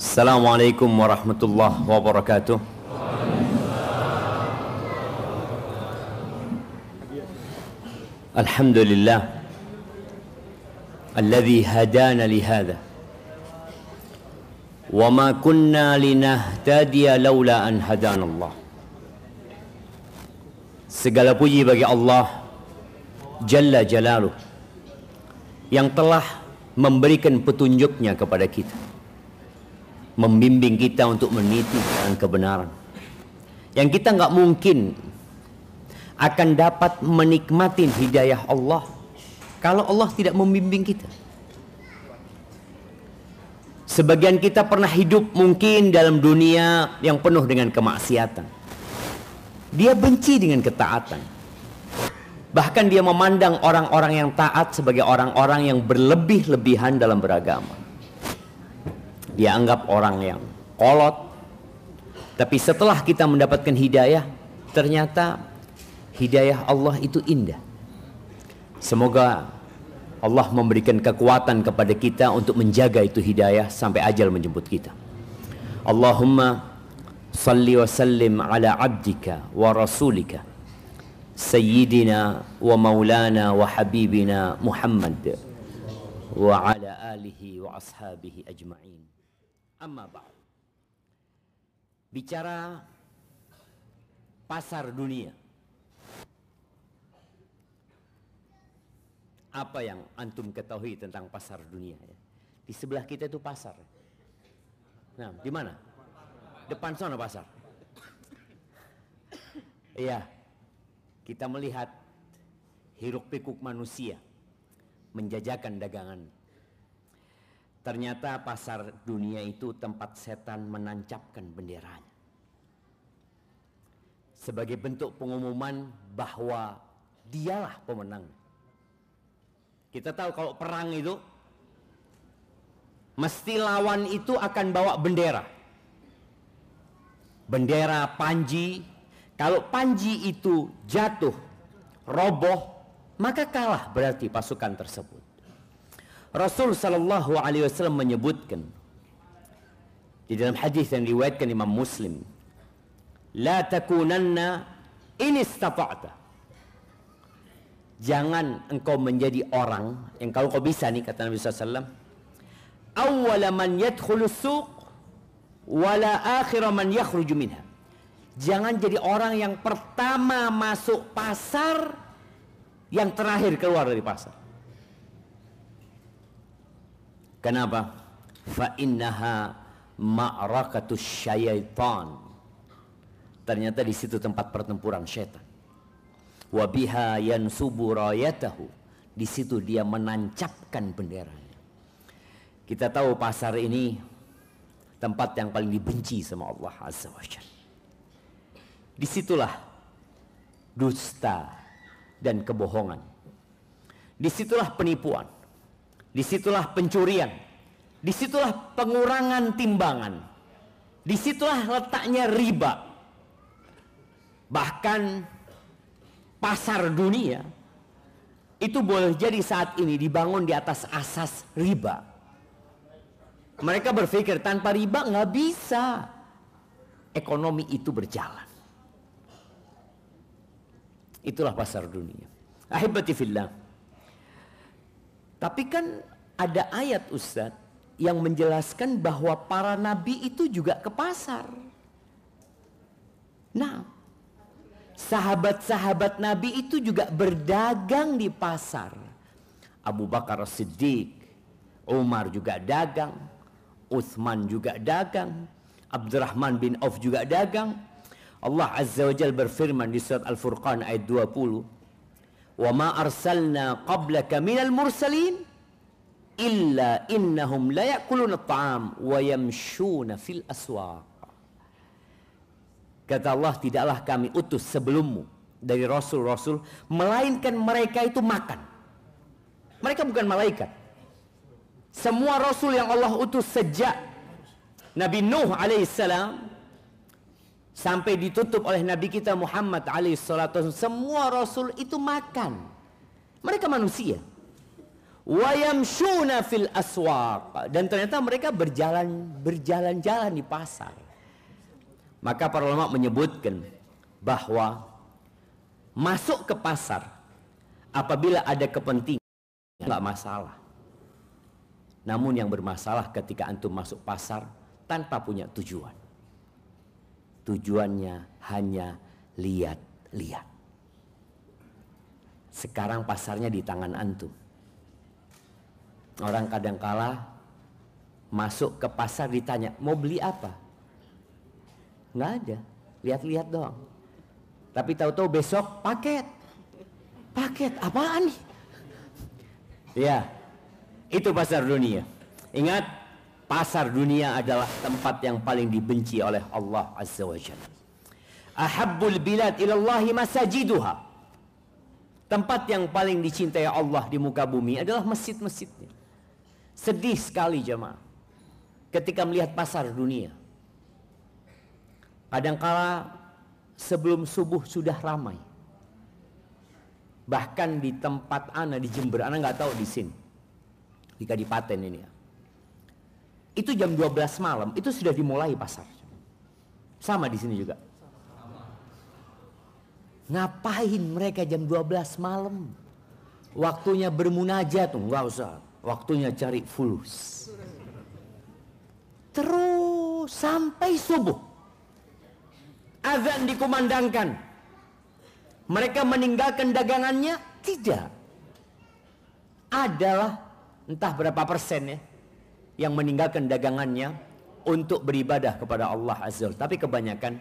Assalamualaikum warahmatullahi wabarakatuh. Alhamdulillah alladzi hadana lihada wa ma kunna linahtadiya laula an hadanallah. Segala puji bagi Allah Jalla Jalaluh yang telah memberikan petunjuknya kepada kita, membimbing kita untuk meniti jalan kebenaran, yang kita nggak mungkin akan dapat menikmati hidayah Allah kalau Allah tidak membimbing kita. Sebagian kita pernah hidup mungkin dalam dunia yang penuh dengan kemaksiatan. Dia benci dengan ketaatan. Bahkan dia memandang orang-orang yang taat sebagai orang-orang yang berlebih-lebihan dalam beragama. Dia anggap orang yang kolot. Tapi setelah kita mendapatkan hidayah, ternyata hidayah Allah itu indah. Semoga Allah memberikan kekuatan kepada kita untuk menjaga itu hidayah sampai ajal menjemput kita. Allahumma salli wa sallim ala abdika wa rasulika Sayyidina wa maulana wa habibina Muhammad wa ala alihi wa ashabihi ajma'in. Amma ba'd. Bicara pasar dunia, apa yang antum ketahui tentang pasar dunia? Di sebelah kita itu pasar. Nah, di mana? Depan sana pasar. Iya. Kita melihat hiruk pikuk manusia menjajakan dagangan. Ternyata pasar dunia itu tempat setan menancapkan benderanya. Sebagai bentuk pengumuman bahwa dialah pemenang. Kita tahu kalau perang itu mesti lawan itu akan bawa bendera. Bendera panji. Kalau panji itu jatuh, roboh, maka kalah berarti pasukan tersebut. Rasul sallallahu alaihi wasallam menyebutkan di dalam hadis yang diriwayatkan Imam Muslim, la takunanna in istata'ta. Jangan engkau menjadi orang yang kalau kau bisa nih, kata Nabi sallallahu alaihi wasallam, awwala man yadkhulu suq wala akhira man yakhruju minha. Jangan jadi orang yang pertama masuk pasar, yang terakhir keluar dari pasar. Kenapa? Fa innaha ma'rakatus syaitan. Ternyata di situ tempat pertempuran syaitan. Wa biha yansubu rayatahu. Di situ dia menancapkan benderanya. Kita tahu pasar ini tempat yang paling dibenci sama Allah Azza wa Jalla. Disitulah dusta dan kebohongan. Disitulah penipuan. Disitulah pencurian. Disitulah pengurangan timbangan. Disitulah letaknya riba. Bahkan pasar dunia itu boleh jadi saat ini dibangun di atas asas riba. Mereka berpikir tanpa riba nggak bisa ekonomi itu berjalan. Itulah pasar dunia. Ahibati fillah. Tapi kan ada ayat Ustaz yang menjelaskan bahwa para nabi itu juga ke pasar. Nah, sahabat-sahabat nabi itu juga berdagang di pasar. Abu Bakar As-Siddiq, Umar juga dagang, Utsman juga dagang, Abdurrahman bin Auf juga dagang. Allah Azza wa Jalla berfirman di surat Al-Furqan ayat 20, "Wa ma arsalna qablaka minal mursalin illa innahum la ya'kuluna at-ta'am wa yamshuna fil aswaq." Kata Allah, tidaklah kami utus sebelummu dari rasul-rasul melainkan mereka itu makan. Mereka bukan malaikat. Semua rasul yang Allah utus sejak Nabi Nuh alaihissalam sampai ditutup oleh Nabi kita Muhammad alaihissalatu, semua rasul itu makan. Mereka manusia. wa yamshuna fil aswaq, dan ternyata mereka berjalan-jalan di pasar. Maka para ulama menyebutkan bahwa masuk ke pasar apabila ada kepentingan nggak masalah. Namun yang bermasalah ketika antum masuk pasar tanpa punya tujuan. Tujuannya hanya lihat-lihat. Sekarang pasarnya di tangan antum. Orang kadangkala masuk ke pasar ditanya, mau beli apa? Nggak ada, lihat-lihat doang. Tapi tahu-tahu besok paket apaan nih? Ya, itu pasar dunia. Ingat, pasar dunia adalah tempat yang paling dibenci oleh Allah Azza wa Jalla. Ahabbul bilad ilallahi masajiduha. Tempat yang paling dicintai Allah di muka bumi adalah masjid-masjidnya. Sedih sekali jemaah ketika melihat pasar dunia. Kadangkala sebelum subuh sudah ramai. Bahkan di tempat ana di Jember, ana nggak tahu di sini, di Kadipaten ini ya. Itu jam 12 malam itu sudah dimulai pasar. Sama di sini juga. Ngapain mereka jam 12 malam? Waktunya bermunajat tuh, nggak usah. Waktunya cari fulus. Terus sampai subuh. Azan dikumandangkan. Mereka meninggalkan dagangannya? Tidak. Adalah entah berapa persen ya yang meninggalkan dagangannya untuk beribadah kepada Allah Azza wa Jalla. Tapi kebanyakan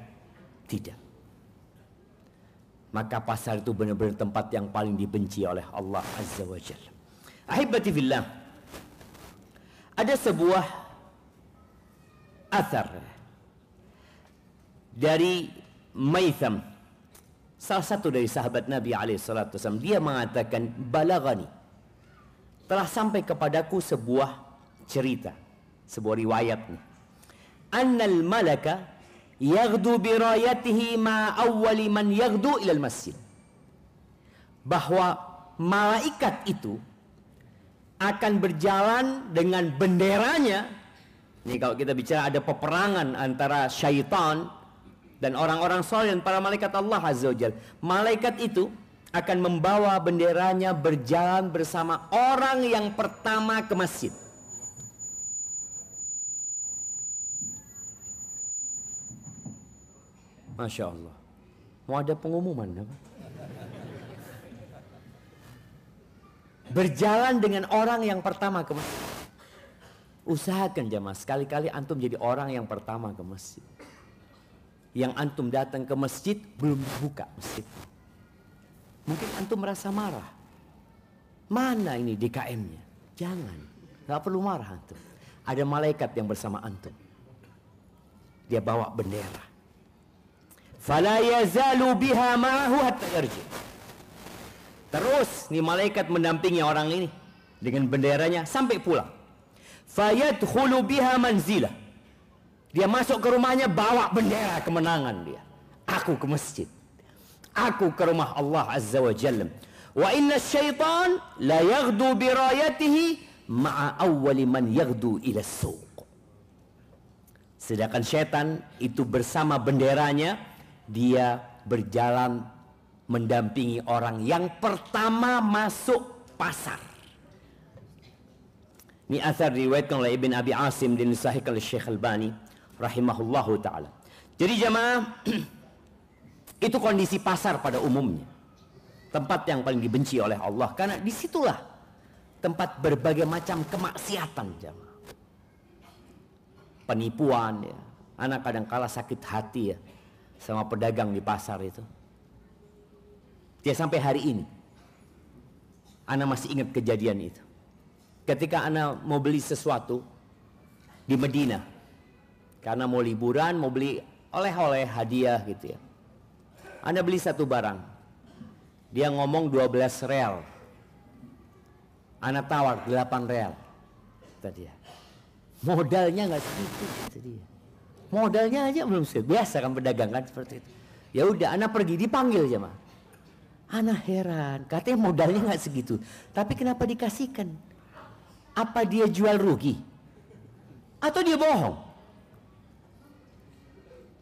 tidak. Maka pasar itu benar-benar tempat yang paling dibenci oleh Allah Azza wa Jalla. Ahibati fillah, ada sebuah athar dari Maitham, salah satu dari sahabat Nabi alaihissalatu wasallam. Dia mengatakan, balagani, telah sampai kepadaku sebuah cerita, sebuah riwayat nih. Annal malaka yaghdu birayatihi ma awwali man yaghdu ilal masjid. Bahwa malaikat itu akan berjalan dengan benderanya. Ini kalau kita bicara ada peperangan antara syaitan dan orang-orang soleh dan para malaikat Allah Azza wa Jalla. Malaikat itu akan membawa benderanya berjalan bersama orang yang pertama ke masjid. Masya Allah. Mau ada pengumuman apa? Berjalan dengan orang yang pertama ke masjid. Usahakan jamaah, sekali-kali antum jadi orang yang pertama ke masjid. Yang antum datang ke masjid belum dibuka masjid. Mungkin antum merasa marah. Mana ini DKM-nya? Jangan, gak perlu marah antum. Ada malaikat yang bersama antum. Dia bawa bendera. Fala yazalu biha ma'ahu hatta yarji. Terus nih malaikat mendampingi orang ini dengan benderanya sampai pulang. Fayadkhulu biha manzilah. Dia masuk ke rumahnya bawa bendera kemenangan dia. Aku ke masjid. Aku ke rumah Allah Azza wa Jalla. Wa inna syaitan la yaghdu birayatihi ma'a awwali man yaghdu ila suq. Sedangkan syaitan itu bersama benderanya dia berjalan mendampingi orang yang pertama masuk pasar. Ini asar diriwayatkan oleh Ibn Abi Asim dan disahihkan oleh Syekh Albani rahimahullahu ta'ala. Jadi jamaah, itu kondisi pasar pada umumnya. Tempat yang paling dibenci oleh Allah. Karena disitulah tempat berbagai macam kemaksiatan jamaah. Penipuan ya. Anak kadang-kala sakit hati ya sama pedagang di pasar itu. Dia sampai hari ini ana masih ingat kejadian itu. Ketika ana mau beli sesuatu di Medina, karena mau liburan, mau beli oleh-oleh hadiah gitu ya. Ana beli satu barang, dia ngomong 12 real, ana tawar 8 real tadi ya. Modalnya nggak segitu tadi ya. Modalnya aja belum segitu. Biasa kan pedagang kan seperti itu. Ya udah, ana pergi, dipanggil jemaah. Ana heran, katanya modalnya nggak segitu, tapi kenapa dikasihkan? Apa dia jual rugi? Atau dia bohong?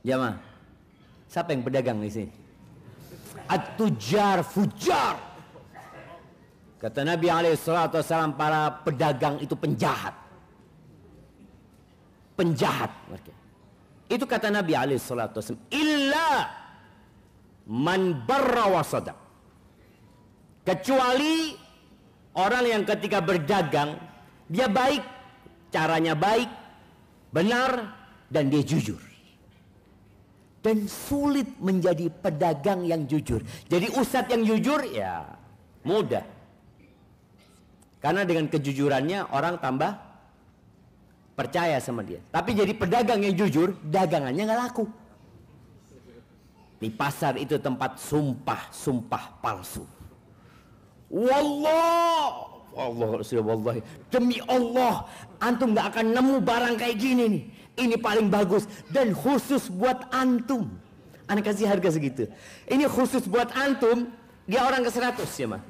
Jamaah, siapa yang pedagang di sini? At-tujar fujar. Kata Nabi SAW, para pedagang itu penjahat. Penjahat. Itu kata Nabi SAW. Illa man barra wa sadaq. Kecuali orang yang ketika berdagang, dia baik, caranya baik, benar, dan dia jujur. Dan sulit menjadi pedagang yang jujur. Jadi ustadz yang jujur, ya mudah. Karena dengan kejujurannya orang tambah percaya sama dia. Tapi jadi pedagang yang jujur, dagangannya nggak laku. Di pasar itu tempat sumpah palsu. Wallahi, demi Allah, antum nggak akan nemu barang kayak gini nih. Ini paling bagus dan khusus buat antum. Ana kasih harga segitu. Ini khusus buat antum, dia orang ke-100 ya mah.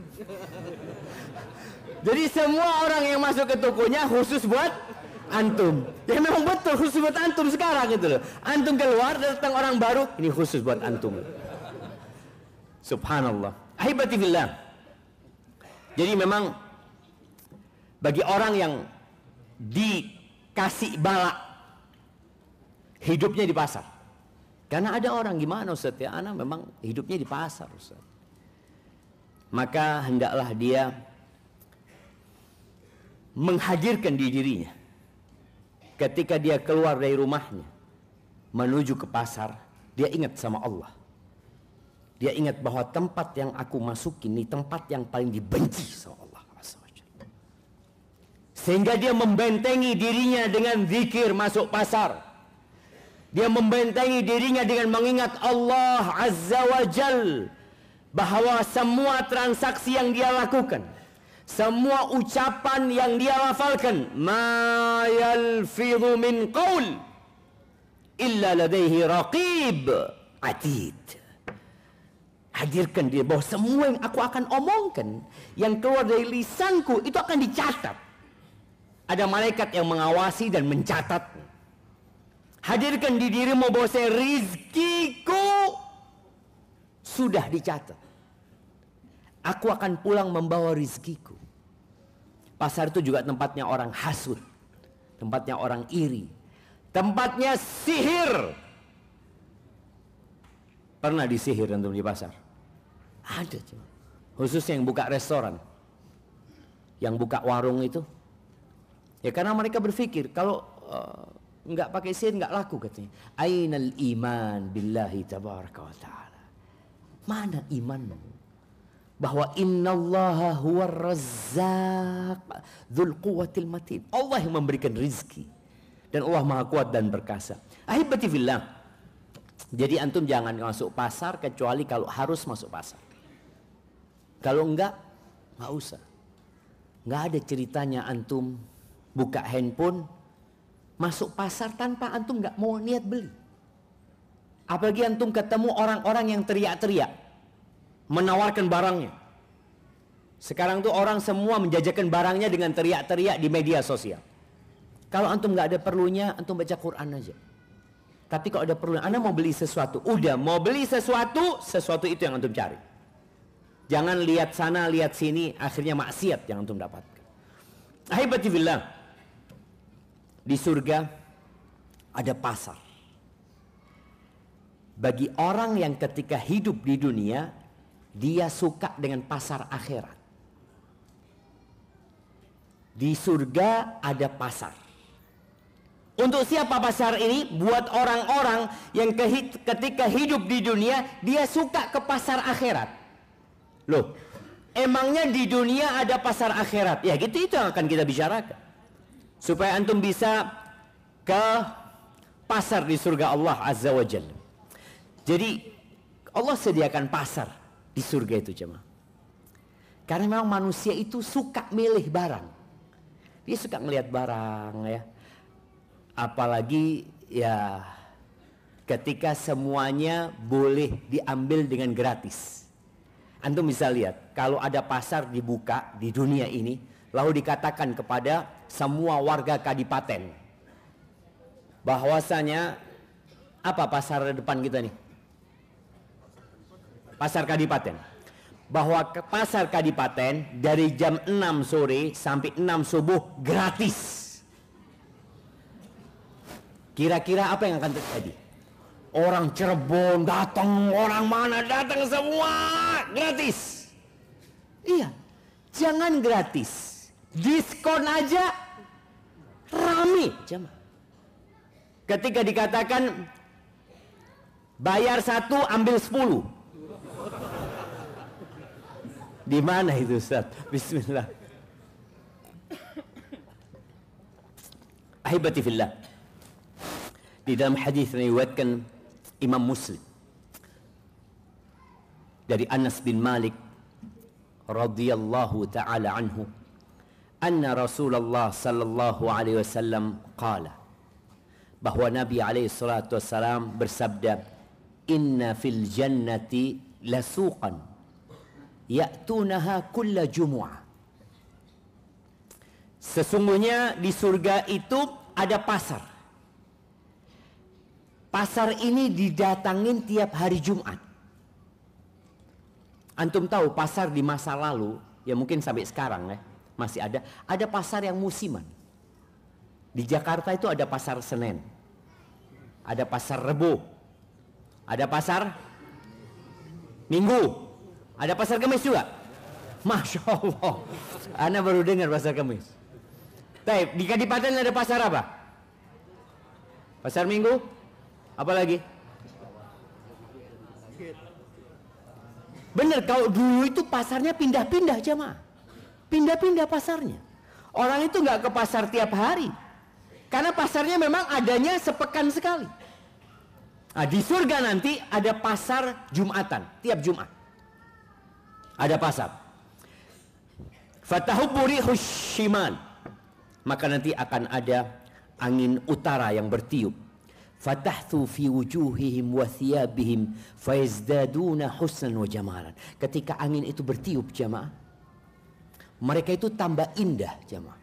Jadi semua orang yang masuk ke tokonya khusus buat antum. Ya memang betul khusus buat antum sekarang gitu loh. Antum keluar datang orang baru, ini khusus buat antum. Subhanallah. Ahibati fillah. Jadi memang bagi orang yang dikasih bala hidupnya di pasar. Karena ada orang gimana Ustaz ya, anak memang hidupnya di pasar Ustaz. Maka hendaklah dia menghadirkan di dirinya ketika dia keluar dari rumahnya menuju ke pasar, dia ingat sama Allah. Dia ingat bahwa tempat yang aku masuki ini tempat yang paling dibenci sama Allah. Sehingga dia membentengi dirinya dengan zikir masuk pasar. Dia membentengi dirinya dengan mengingat Allah Azza wa Jal, bahwa semua transaksi yang dia lakukan, semua ucapan yang dia lafalkan, ma yalfidhu min qaul illa ladaihi raqib atid. Hadirkan dia bahwa semua yang aku akan omongkan, yang keluar dari lisanku, itu akan dicatat. Ada malaikat yang mengawasi dan mencatat. Hadirkan di dirimu bahwa rizkiku sudah dicatat. Aku akan pulang membawa rizkiku. Pasar itu juga tempatnya orang hasud, tempatnya orang iri, tempatnya sihir. Pernah disihir antum di pasar? Ada cuma. Khususnya yang buka restoran, yang buka warung itu. Ya karena mereka berpikir kalau nggak pakai sihir nggak laku katanya. Ainal iman billahi tabaraka wa ta'ala. Mana imanmu? Bahwa innallaha huwar razzaq dzul quwwatil matin. Allah yang memberikan rizki dan Allah Maha Kuat dan perkasa. Ahibati fillah. Jadi antum jangan masuk pasar kecuali kalau harus masuk pasar. Kalau enggak usah. Enggak ada ceritanya antum buka handphone masuk pasar tanpa antum nggak mau niat beli. Apalagi antum ketemu orang-orang yang teriak-teriak menawarkan barangnya. Sekarang tuh orang semua menjajakan barangnya dengan teriak-teriak di media sosial. Kalau antum nggak ada perlunya, antum baca Quran aja. Tapi kalau ada perlu, anda mau beli sesuatu, udah mau beli sesuatu itu yang antum cari. Jangan lihat sana, lihat sini, akhirnya maksiat yang antum dapatkan. Ahibati fillah. Di surga ada pasar. Bagi orang yang ketika hidup di dunia, dia suka dengan pasar akhirat. Di surga ada pasar. Untuk siapa pasar ini? Buat orang-orang yang ketika hidup di dunia, dia suka ke pasar akhirat. Loh, emangnya di dunia ada pasar akhirat? Ya gitu, itu yang akan kita bicarakan. Supaya antum bisa ke pasar di surga Allah Azza wa Jalla. Jadi Allah sediakan pasar di surga itu jemaah. Karena memang manusia itu suka milih barang. Dia suka melihat barang ya. Apalagi ya ketika semuanya boleh diambil dengan gratis. Antum bisa lihat kalau ada pasar dibuka di dunia ini, lalu dikatakan kepada semua warga kadipaten. Bahwasanya apa pasar depan kita nih? Pasar kadipaten. Bahwa ke pasar kadipaten dari jam 6 sore sampai 6 subuh gratis. Kira-kira apa yang akan terjadi? Orang Cirebon datang, orang mana datang, semua gratis. Iya, jangan gratis, diskon aja rame jemaah. Ketika dikatakan bayar 1 ambil 10. Di mana itu Ustaz? Bismillah. Ahibati fillah. Di dalam hadis yang diriwayatkan Imam Muslim dari Anas bin Malik radhiyallahu taala anhu, anna Rasulullah sallallahu alaihi wasallam qala, bahwa Nabi alaihi salatu wasallam bersabda, inna fil jannati lasuqan ya'tunaha kulla jumu'ah. Sesungguhnya di surga itu ada pasar. Pasar ini didatangin tiap hari Jumat. Antum tahu pasar di masa lalu, ya mungkin sampai sekarang ya, masih ada. Ada pasar yang musiman. Di Jakarta itu ada pasar Senen. Ada pasar Rebo. Ada pasar Minggu. Ada pasar Kamis juga. Masya Allah. Ana baru dengar pasar Kamis. Baik, di Kadipaten ada pasar apa? Pasar Minggu. Apa lagi? Bener, kalau dulu itu pasarnya pindah-pindah jemaah. Pindah-pindah pasarnya. Orang itu nggak ke pasar tiap hari. Karena pasarnya memang adanya sepekan sekali. Nah, di surga nanti ada pasar Jumatan. Tiap Jumat ada pasar. Fatahubbu rihus shimal. Maka nanti akan ada angin utara yang bertiup. Fatahtu fi wujuhihim wa thiyabihim fayazdaduna husnan wa jamalan. Ketika angin itu bertiup jamaah, mereka itu tambah indah jamaah.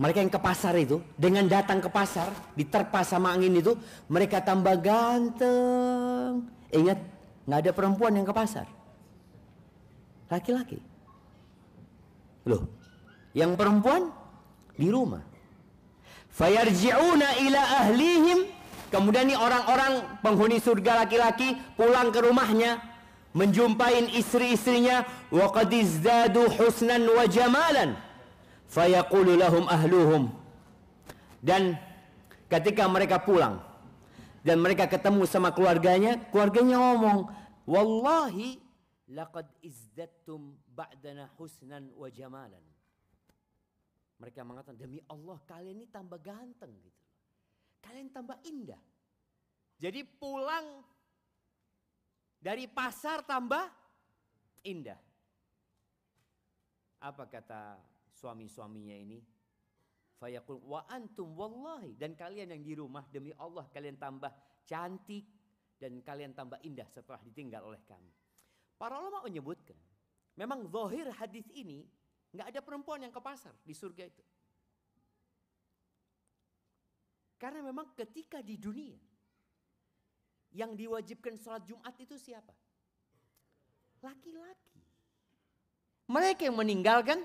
Mereka yang ke pasar itu, dengan datang ke pasar, diterpa sama angin itu, mereka tambah ganteng. Ingat, nggak ada perempuan yang ke pasar. Laki-laki. Loh, yang perempuan di rumah. Fayarji'una ila ahlihim. Kemudian nih orang-orang penghuni surga laki-laki pulang ke rumahnya, menjumpai istri-istrinya, wa qad izdadu husnan wa jamalan. Fayaqulu lahum ahluhum. Dan ketika mereka pulang dan mereka ketemu sama keluarganya, keluarganya ngomong, wallahi laqad izdattum ba'dana husnan wa jamalan. Mereka mengatakan, demi Allah kalian ini tambah ganteng gitu. Kalian tambah indah. Jadi pulang dari pasar tambah indah. Apa kata suami-suaminya ini? Fayaqul wa antum wallahi, dan kalian yang di rumah demi Allah kalian tambah cantik dan kalian tambah indah setelah ditinggal oleh kami. Para ulama menyebutkan, memang zahir hadis ini nggak ada perempuan yang ke pasar di surga itu. Karena memang ketika di dunia yang diwajibkan sholat Jumat itu siapa? Laki-laki. Mereka yang meninggalkan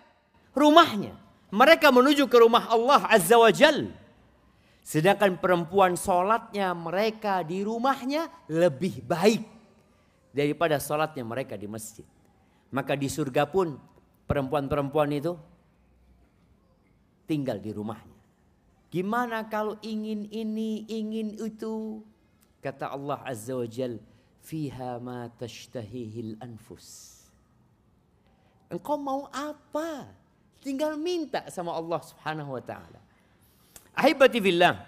rumahnya. Mereka menuju ke rumah Allah Azza wa Jal. Sedangkan perempuan sholatnya mereka di rumahnya lebih baik daripada sholatnya mereka di masjid. Maka di surga pun perempuan-perempuan itu tinggal di rumahnya. Gimana kalau ingin ini, ingin itu? Kata Allah Azza wa Jal, fiha ma tashtahihil anfus. Engkau mau apa? Tinggal minta sama Allah Subhanahu wa taala. Ahibati fillah,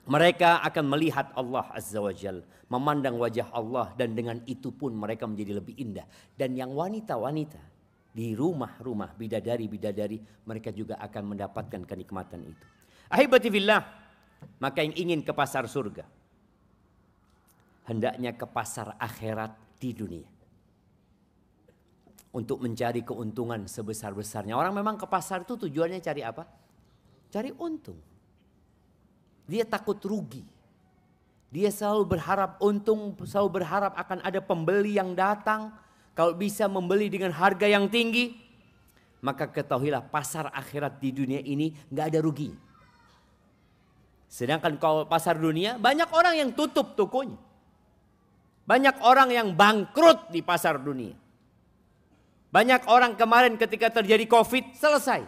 mereka akan melihat Allah Azza wa Jal, memandang wajah Allah, dan dengan itu pun mereka menjadi lebih indah. Dan yang wanita-wanita di rumah-rumah, bidadari-bidadari, mereka juga akan mendapatkan kenikmatan itu. Ahibati fillah, maka yang ingin ke pasar surga, hendaknya ke pasar akhirat di dunia. untuk mencari keuntungan sebesar-besarnya. Orang memang ke pasar itu tujuannya cari apa? Cari untung. Dia takut rugi. Dia selalu berharap untung, selalu berharap akan ada pembeli yang datang. Kalau bisa membeli dengan harga yang tinggi, maka ketahuilah pasar akhirat di dunia ini gak ada rugi. Sedangkan kalau pasar dunia banyak orang yang tutup tokonya. Banyak orang yang bangkrut di pasar dunia. Banyak orang kemarin ketika terjadi COVID selesai.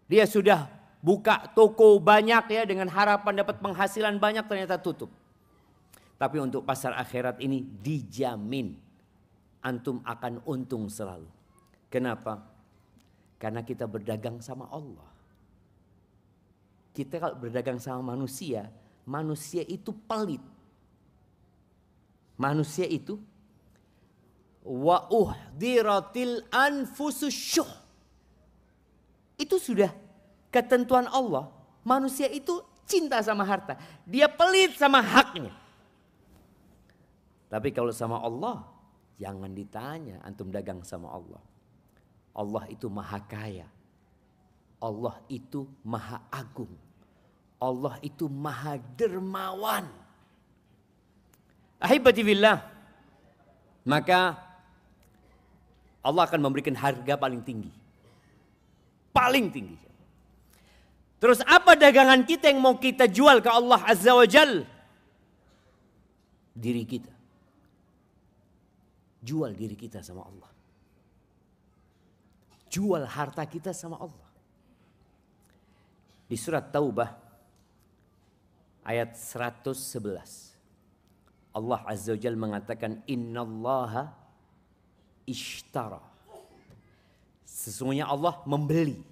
Dia sudah buka toko banyak ya dengan harapan dapat penghasilan banyak, ternyata tutup. Tapi untuk pasar akhirat ini dijamin antum akan untung selalu. Kenapa? Karena kita berdagang sama Allah. Kita kalau berdagang sama manusia, manusia itu pelit. Manusia itu wa uhdiratil anfusus syuh. Itu sudah ketentuan Allah. Manusia itu cinta sama harta. Dia pelit sama haknya. Tapi kalau sama Allah, jangan ditanya antum dagang sama Allah. Allah itu maha kaya. Allah itu maha agung. Allah itu maha dermawan. Ahibati billah. Maka Allah akan memberikan harga paling tinggi. Paling tinggi. Terus apa dagangan kita yang mau kita jual ke Allah Azza wa Jal? Diri kita. Jual diri kita sama Allah. Jual harta kita sama Allah. Di surat Taubah ayat 111. Allah Azza wa Jalla mengatakan innallaha ishtara. Sesungguhnya Allah membeli.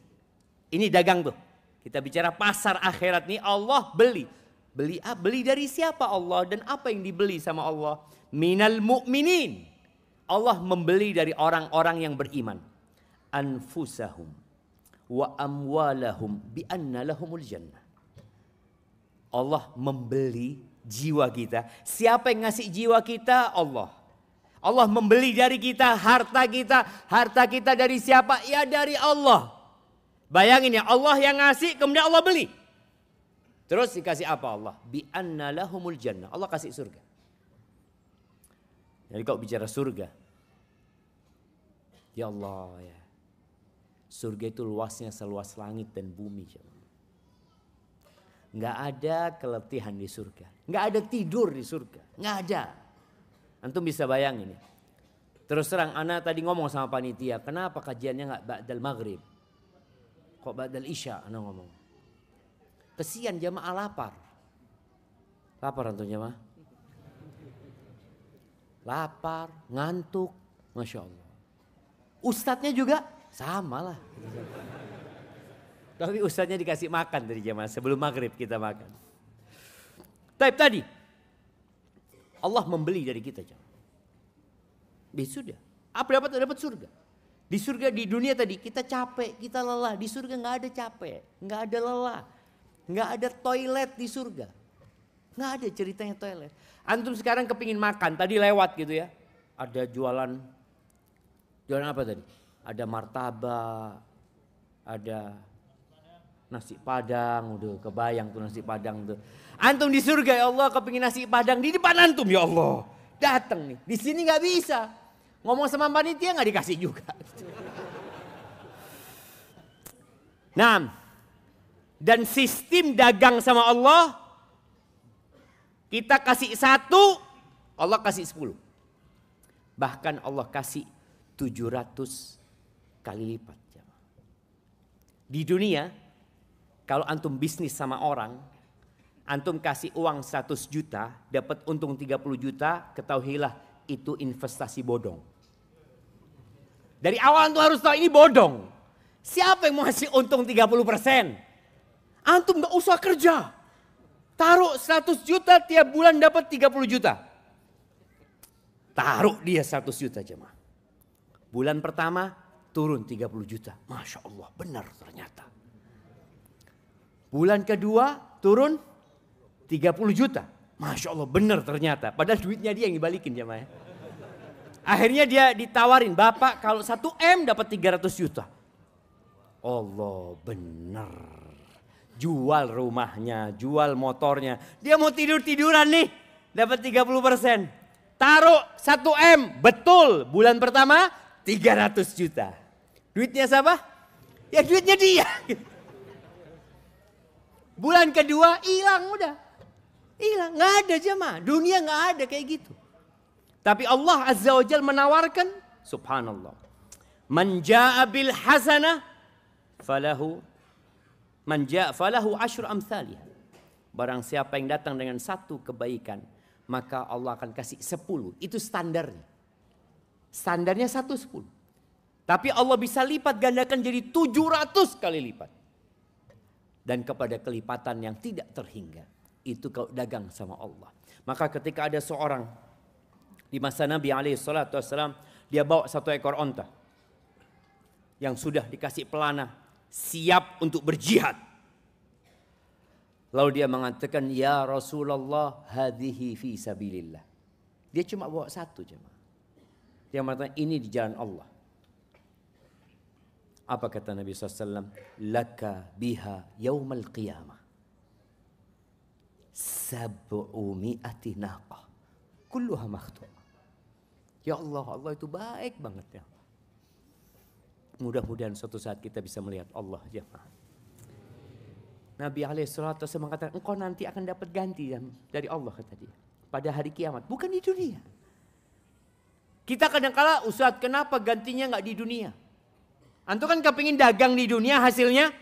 Ini dagang tuh. Kita bicara pasar akhirat nih, Allah beli. Beli dari siapa Allah dan apa yang dibeli sama Allah? Minal mu'minin. Allah membeli dari orang-orang yang beriman. Anfusahum wa amwalahum bi anna lahumul jannah. Allah membeli jiwa kita. Siapa yang ngasih jiwa kita? Allah. Allah membeli dari kita harta kita. Harta kita dari siapa? Ya dari Allah. Bayangin ya, Allah yang ngasih kemudian Allah beli. Terus dikasih apa Allah? Bi anna lahumul jannah. Allah kasih surga. Jadi kalau bicara surga, ya Allah ya. Surga itu luasnya seluas langit dan bumi. Nggak ada keletihan di surga. Nggak ada tidur di surga. Nggak ada. Antum bisa bayangin ya. Terus terang ana tadi ngomong sama panitia. Kenapa kajiannya nggak ba'dal maghrib? Kok ba'dal isya ana ngomong. Kesian jamaah lapar. Lapar antum jamaah? Lapar, ngantuk. Masya Allah. Ustadznya juga sama lah. Tapi ustadznya dikasih makan dari jamaah sebelum maghrib kita makan. Tadi Allah membeli dari kita jamaah. Sudah. Apa dapat surga? Di surga di dunia tadi kita capek, kita lelah. Di surga nggak ada capek, nggak ada lelah, nggak ada toilet di surga. Nggak ada ceritanya toilet. Antum sekarang kepingin makan, tadi lewat gitu ya. Ada jualan apa tadi? Ada martabak, ada nasi padang, udah kebayang tuh nasi padang tuh. Antum di surga ya Allah kepingin nasi padang di depan antum ya Allah. Datang nih, di sini nggak bisa. Ngomong sama panitia nggak dikasih juga. Nah, dan sistem dagang sama Allah, kita kasih 1, Allah kasih 10. Bahkan Allah kasih 700 kali lipat. Di dunia, kalau antum bisnis sama orang, antum kasih uang 100 juta, dapat untung 30 juta, ketahuilah itu investasi bodong. Dari awal antum harus tahu ini bodong. Siapa yang mau ngasih untung 30%? Antum gak usah kerja. Taruh 100 juta tiap bulan dapat 30 juta. Taruh dia 100 juta jemaah. Bulan pertama turun 30 juta. Masya Allah benar ternyata. Bulan kedua turun 30 juta. Masya Allah benar ternyata. Padahal duitnya dia yang dibalikin jemaah. Akhirnya dia ditawarin, Bapak kalau 1 M dapat 300 juta. Allah, bener. Jual rumahnya, jual motornya. Dia mau tidur-tiduran nih, dapat 30%. Taruh 1 M, betul. Bulan pertama 300 juta. Duitnya siapa? Ya duitnya dia. Bulan kedua hilang udah. Hilang, nggak ada jemaah. Dunia nggak ada kayak gitu. Tapi Allah Azza wa Jalla menawarkan, subhanallah. Man jaa bil hasanah falahu asyru amsalih. Barang siapa yang datang dengan 1 kebaikan, maka Allah akan kasih 10. Itu standarnya. Standarnya 1/10. Tapi Allah bisa lipat gandakan jadi 700 kali lipat. Dan kepada kelipatan yang tidak terhingga. Itu kalau dagang sama Allah. Maka ketika ada seorang di masa Nabi SAW, dia bawa 1 ekor onta yang sudah dikasih pelana, siap untuk berjihad. Lalu dia mengatakan, ya Rasulullah, hadhihi fi sabilillah. Dia cuma bawa 1 jemaah. Dia mengatakan, ini di jalan Allah. Apa kata Nabi SAW? Laka biha yaumal qiyamah 700 naqah kulluha makhtumah. Ya Allah, Allah itu baik banget ya. Mudah-mudahan suatu saat kita bisa melihat Allah jemaah. Nabi SAW mengatakan, engkau nanti akan dapat ganti dari Allah, kata dia. Pada hari kiamat, bukan di dunia. Kita kadang-kala, Ustaz, kenapa gantinya nggak di dunia? Antum kan kepingin dagang di dunia, hasilnya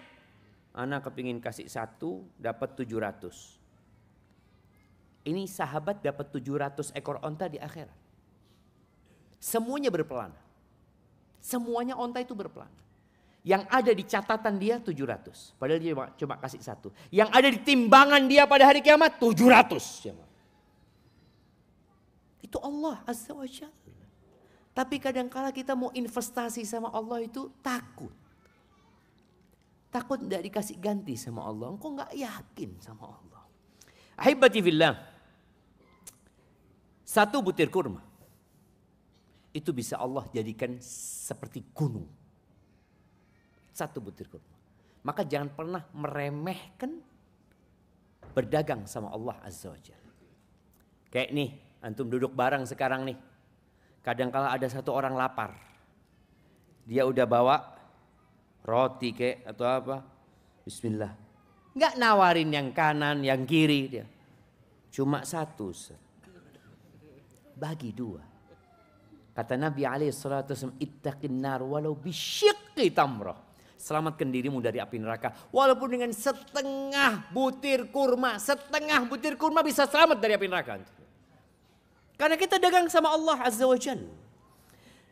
anak kepingin kasih 1 dapat 700. Ini sahabat dapat 700 ekor onta di akhirat. Semuanya berpelana. Semuanya onta itu berpelana. Yang ada di catatan dia 700. Padahal dia cuma kasih 1. Yang ada di timbangan dia pada hari kiamat 700. Itu Allah Azza wa Jalla. Tapi kadang-kala kita mau investasi sama Allah itu takut. Takut tidak dikasih ganti sama Allah. Engkau nggak yakin sama Allah. Ahibati fillah. 1 butir kurma. Itu bisa Allah jadikan seperti gunung. 1 butir kurma. Maka jangan pernah meremehkan berdagang sama Allah Azza wa Jalla. Kayak nih, antum duduk bareng sekarang nih. Kadang-kala ada 1 orang lapar. Dia udah bawa roti kek atau apa. Bismillah. Enggak nawarin yang kanan, yang kiri dia. Cuma 1. Bagi 2. Kata Nabi SAW, ittaqin nar walau bisyiqqi tamrah. Selamatkan dirimu dari api neraka. Walaupun dengan setengah butir kurma. Setengah butir kurma bisa selamat dari api neraka. Karena kita dagang sama Allah Azza wa Jalla.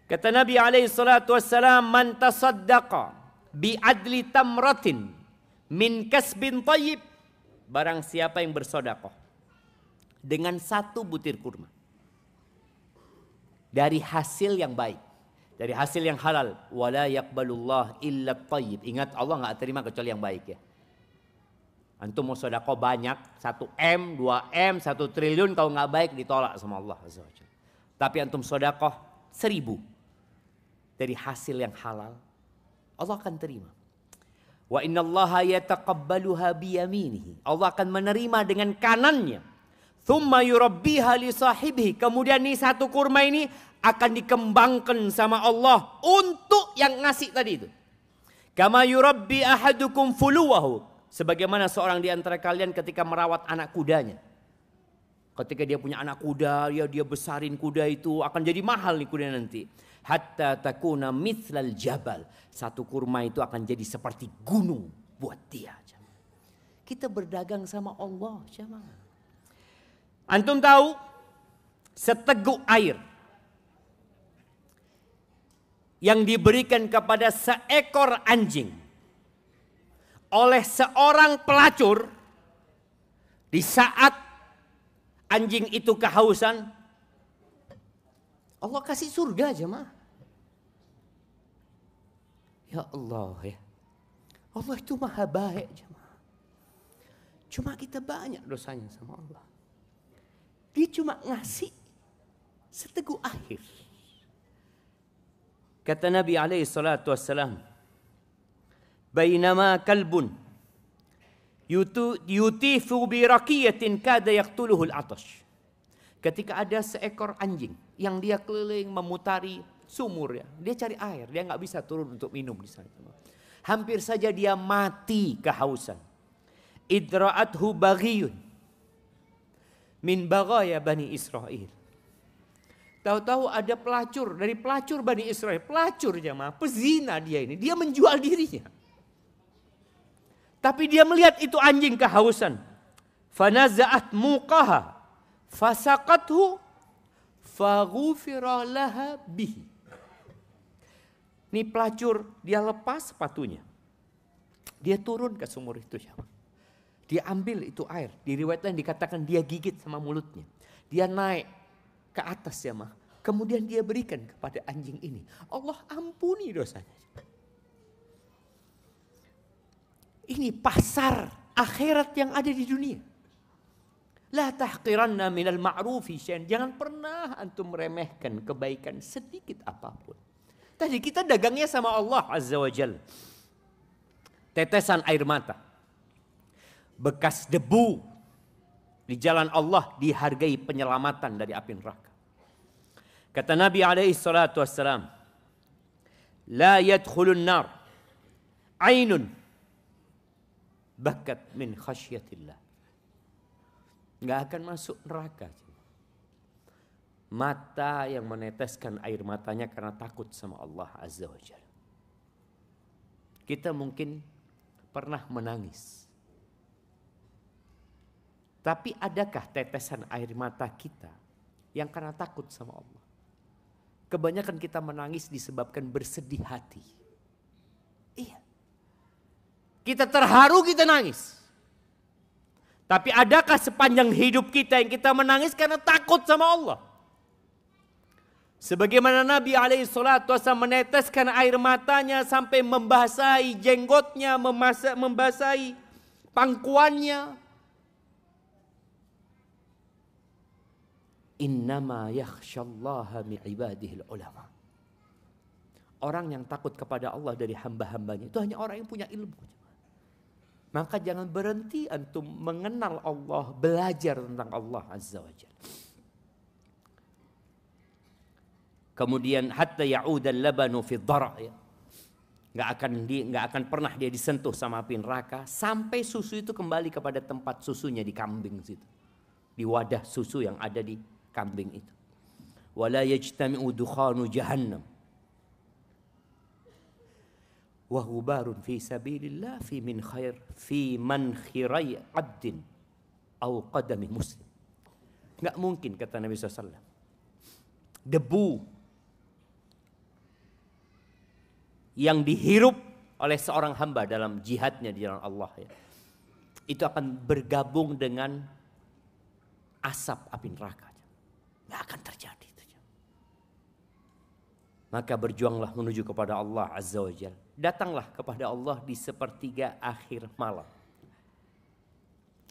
Kata Nabi SAW, man tasaddaqa bi'adli tamratin min kasbin tayyib. Barang siapa yang bersedekah dengan 1 butir kurma. Dari hasil yang baik. Dari hasil yang halal. Wala yaqbalullah illa tayyib. Ingat, Allah gak terima kecuali yang baik ya. Antum mau sedekah banyak, 1 M, 2 M, 1 triliun, kalau nggak baik ditolak sama Allah Azza wa Jalla. Tapi antum sedekah 1000 dari hasil yang halal, Allah akan terima. Wa innallaha yataqabbaluha biyaminihi. Allah akan menerima dengan kanannya. Thumma yurabbiha li sahibihi. Kemudian nih 1 kurma ini akan dikembangkan sama Allah untuk yang ngasih tadi itu. Kama yurabbi ahadukum fuluwahu. Sebagaimana seorang di antara kalian ketika merawat anak kudanya. Ketika dia punya anak kuda, dia besarin kuda itu, akan jadi mahal nih kuda nanti. Hatta takuna mithlal jabal. 1 kurma itu akan jadi seperti gunung buat dia. Kita berdagang sama Allah. Antum tahu, seteguk air yang diberikan kepada seekor anjing oleh seorang pelacur di saat anjing itu kehausan, Allah kasih surga jemaah. Ya Allah ya. Allah itu maha baik jemaah. Cuma kita banyak dosanya sama Allah. Dia cuma ngasih seteguk air. Kata Nabi alaihi salatu wassalam, "Bainama kalbun yutifu bi raqiyatin kada yaqtuluhu al-'atash." Ketika ada seekor anjing yang dia keliling memutari sumur ya, dia cari air, dia nggak bisa turun untuk minum di sana. Hampir saja dia mati kehausan. Idra'athu baghiyun min baghaya Bani Israel. Tahu-tahu ada pelacur dari pelacur Bani Israel, pelacur jemaah, pezina dia ini, dia menjual dirinya. Tapi dia melihat itu anjing kehausan. Fanaza'at muqaha fasaqathu faghufira laha bihi. Ini pelacur, dia lepas sepatunya. Dia turun ke sumur itu. Dia ambil itu air. Di riwayatnya dikatakan dia gigit sama mulutnya. Dia naik ke atas ya mah. Kemudian dia berikan kepada anjing ini. Allah ampuni dosanya. Ini pasar akhirat yang ada di dunia. La tahqiranna minal ma'rufi syai'an. Jangan pernah antum meremehkan kebaikan sedikit apapun. Tadi kita dagangnya sama Allah Azza wa Jalla. Tetesan air mata. Bekas debu di jalan Allah dihargai penyelamatan dari api neraka. Kata Nabi alaihi salatu wassalam, "La yadkhulun nar ainun bakat min khasyatillah." Enggak akan masuk neraka. Mata yang meneteskan air matanya karena takut sama Allah Azza wa Jalla. Kita mungkin pernah menangis. Tapi adakah tetesan air mata kita yang karena takut sama Allah? Kebanyakan kita menangis disebabkan bersedih hati. Iya. Kita terharu, kita nangis. Tapi adakah sepanjang hidup kita yang kita menangis karena takut sama Allah? Sebagaimana Nabi alaihi salatu wasallam meneteskan air matanya sampai membasahi jenggotnya, membasahi pangkuannya. Innama yakhshallaha min ibadihil ulama. Orang yang takut kepada Allah dari hamba-hambanya itu hanya orang yang punya ilmu. Maka jangan berhenti antum mengenal Allah, belajar tentang Allah Azza wa Jalla. Kemudian hatta ya'udal labanu fi dhara' ya. Enggak akan pernah dia disentuh sama api neraka sampai susu itu kembali kepada tempat susunya di kambing situ. Di wadah susu yang ada di kambing itu. Wala yajtami'u dukhanu jahannam wa hubarun fi sabilillah fi man khirai 'abdin aw qadami muslim. Enggak mungkin kata Nabi SAW. Debu yang dihirup oleh seorang hamba dalam jihadnya di jalan Allah ya, itu akan bergabung dengan asap api neraka. Nggak akan terjadi itu. Maka berjuanglah menuju kepada Allah Azza wa Jalla. Datanglah kepada Allah di sepertiga akhir malam.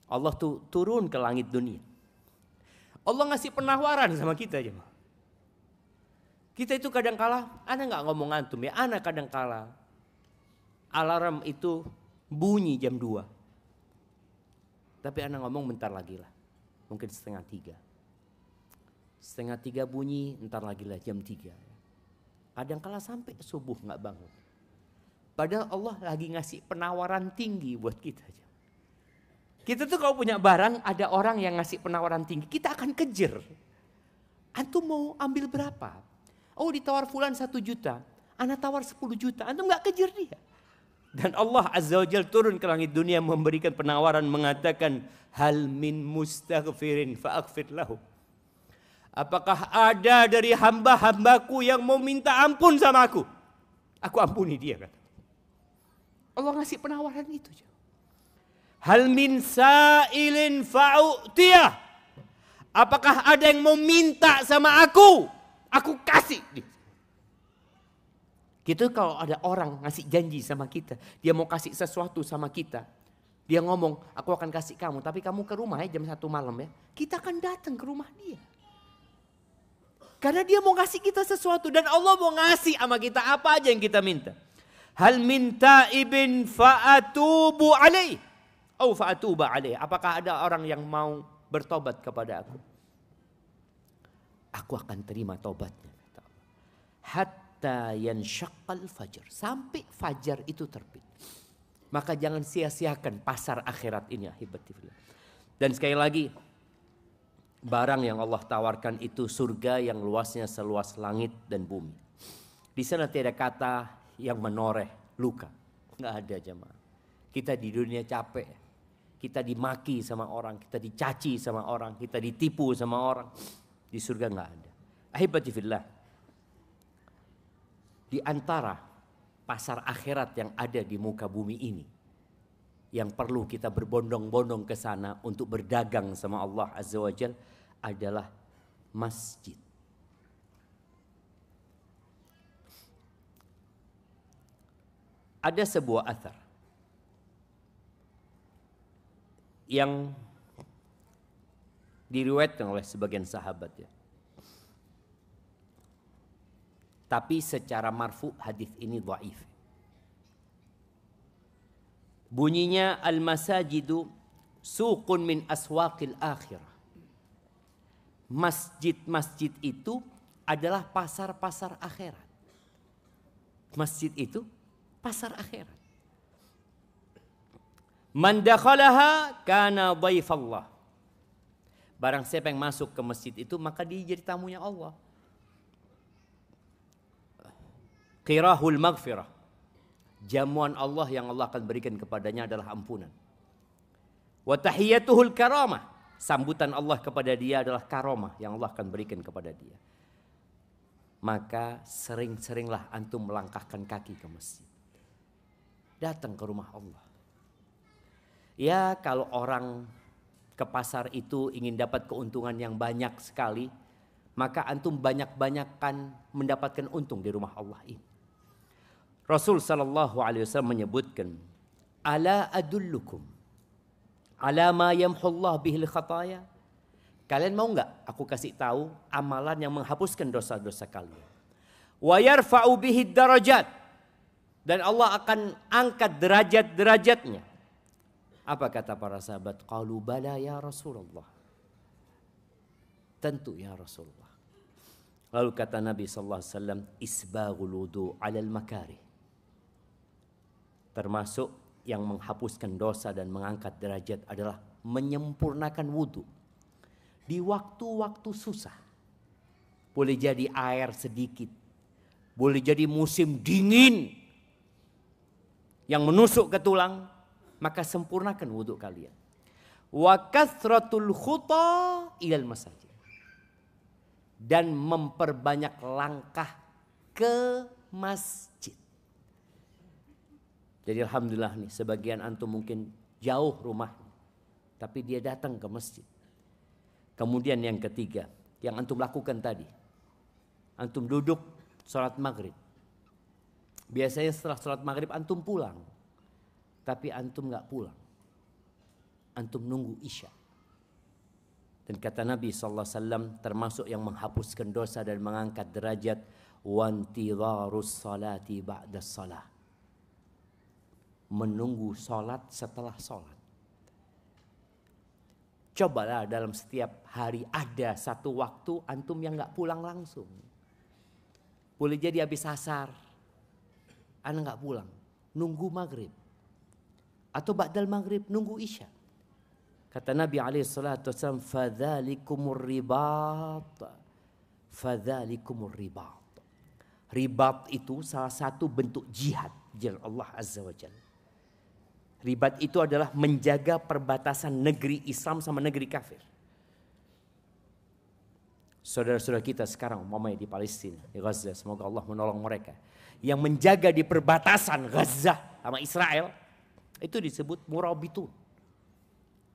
Allah tuh turun ke langit dunia. Allah ngasih penawaran sama kita aja. Kita itu kadang-kala, ana nggak ngomong antum ya, ana kadang-kala alarm itu bunyi jam 2. Tapi ana ngomong bentar lagi lah, mungkin 2:30. 2:30 bunyi, entar lagi lah jam 3. Kadang-kala sampai subuh nggak bangun. Padahal Allah lagi ngasih penawaran tinggi buat kita. Kita tuh kalau punya barang, ada orang yang ngasih penawaran tinggi, kita akan kejar. Antum mau ambil berapa? Oh ditawar fulan 1 juta, ana tawar 10 juta, antum nggak kejar dia. Dan Allah Azza wa Jalla turun ke langit dunia memberikan penawaran mengatakan, hal min mustaghfirin fa'aghfir lahu. Apakah ada dari hamba-hambaku yang mau minta ampun sama aku? Aku ampuni dia kata. Allah ngasih penawaran itu. Hal min sa'ilin fa'u'tiyah. Apakah ada yang mau minta sama aku? Aku kasih. Gitu kalau ada orang ngasih janji sama kita. Dia mau kasih sesuatu sama kita. Dia ngomong, aku akan kasih kamu. Tapi kamu ke rumah ya jam 1 malam ya. Kita akan datang ke rumah dia. Karena dia mau ngasih kita sesuatu. Dan Allah mau ngasih sama kita apa aja yang kita minta. Hal min ta'ibin fa'atubu alaih. Au fa'atuba alaih. Apakah ada orang yang mau bertobat kepada aku? Aku akan terima tobatnya. Hatta yanshaqqal fajr. Sampai fajar itu terbit. Maka jangan sia-siakan pasar akhirat ini. Dan sekali lagi. Barang yang Allah tawarkan itu surga yang luasnya seluas langit dan bumi. Di sana tidak ada kata yang menoreh luka. Nggak ada jemaah. Kita di dunia capek. Kita dimaki sama orang. Kita dicaci sama orang. Kita ditipu sama orang. Di surga nggak ada. Ahibati fillah. Di antara pasar akhirat yang ada di muka bumi ini. Yang perlu kita berbondong-bondong ke sana untuk berdagang sama Allah Azza wa Jalla adalah masjid. Ada sebuah athar yang diriwayatkan oleh sebagian sahabat ya. Tapi secara marfu hadis ini dhaif. Bunyinya al-masajidu suqun min aswaqil akhirah. Masjid-masjid itu adalah pasar-pasar akhirat. Masjid itu pasar akhirat. Man dakhalaha kana dhaifallah. Barang siapa yang masuk ke masjid itu maka dia jadi tamunya Allah. Qirahul maghfirah. Jamuan Allah yang Allah akan berikan kepadanya adalah ampunan. Wa tahiyyatuhul karamah. Sambutan Allah kepada dia adalah karamah yang Allah akan berikan kepada dia. Maka sering-seringlah antum melangkahkan kaki ke masjid. Datang ke rumah Allah. Ya kalau orang ke pasar itu ingin dapat keuntungan yang banyak sekali. Maka antum banyak-banyakkan mendapatkan untung di rumah Allah ini. Rasul SAW menyebutkan, ala adullukum ala ma yamhullah bihil khataya. Kalian mau enggak aku kasih tahu amalan yang menghapuskan dosa-dosa kalian. Wa yarfa'u bihi darajat. Dan Allah akan angkat derajat-derajatnya. Apa kata para sahabat? Qalu bala ya Rasulullah. Tentu ya Rasulullah. Lalu kata Nabi SAW, isbaghul wudu 'alal makarih. Termasuk yang menghapuskan dosa dan mengangkat derajat adalah menyempurnakan wudu. Di waktu-waktu susah. Boleh jadi air sedikit. Boleh jadi musim dingin. Yang menusuk ke tulang. Maka sempurnakan wudu kalian. Wa kathratul khuta ilal masajid. Dan memperbanyak langkah ke masjid. Jadi alhamdulillah nih sebagian antum mungkin jauh rumahnya. Tapi dia datang ke masjid. Kemudian yang ketiga. Yang antum lakukan tadi. Antum duduk sholat maghrib. Biasanya setelah sholat maghrib antum pulang. Tapi antum gak pulang. Antum nunggu isya. Dan kata Nabi SAW termasuk yang menghapuskan dosa dan mengangkat derajat. Wantidharus salati ba'da salah. Menunggu sholat setelah sholat. Cobalah dalam setiap hari ada satu waktu antum yang gak pulang langsung. Boleh jadi habis asar. Anda gak pulang. Nunggu maghrib. Atau ba'dal maghrib nunggu isya. Kata Nabi SAW, fadzalikumur ribat. Fadzalikumur ribat. Ribat itu salah satu bentuk jihad. Jalla Allah Azza wa Jalla. Ribat itu adalah menjaga perbatasan negeri Islam sama negeri kafir. Saudara-saudara kita sekarang umpamanya di Palestina, di Gaza, semoga Allah menolong mereka. Yang menjaga di perbatasan Gaza sama Israel, itu disebut murabitun.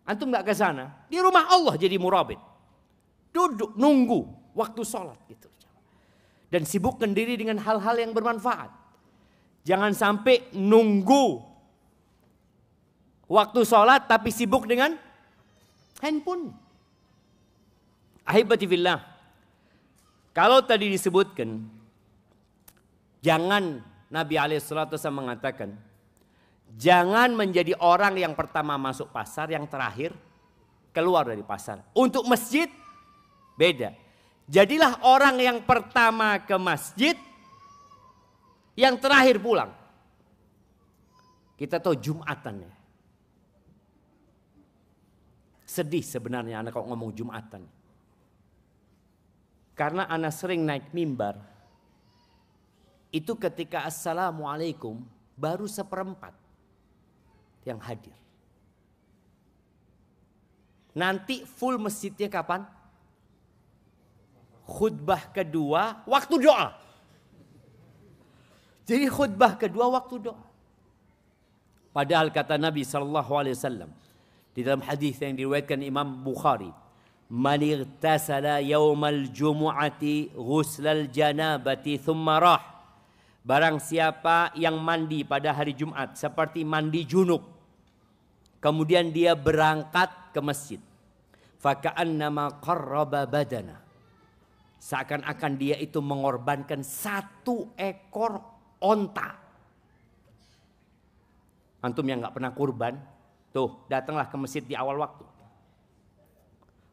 Antum gak ke sana, di rumah Allah jadi murabit. Duduk nunggu waktu sholat gitu. Dan sibukkan diri dengan hal-hal yang bermanfaat. Jangan sampai nunggu waktu sholat tapi sibuk dengan handphone. Ahibati fillah. Kalau tadi disebutkan, jangan, Nabi SAW mengatakan, jangan menjadi orang yang pertama masuk pasar, yang terakhir keluar dari pasar. Untuk masjid beda. Jadilah orang yang pertama ke masjid, yang terakhir pulang. Kita tahu Jumatan ya. Sedih sebenarnya anak kalau ngomong Jumatan. Karena anak sering naik mimbar. Itu ketika Assalamualaikum baru 1/4 yang hadir. Nanti full masjidnya kapan? Khutbah kedua waktu doa. Jadi khutbah kedua waktu doa. Padahal kata Nabi SAW di dalam hadis yang diriwayatkan Imam Bukhari, man igtasala yaumal jumu'ati ghuslal janabati thumma rah. Barang siapa yang mandi pada hari Jumat seperti mandi junub, kemudian dia berangkat ke masjid, faka'annama qarraba badana, seakan-akan dia itu mengorbankan 1 ekor onta. Antum yang nggak pernah kurban, tuh datanglah ke masjid di awal waktu.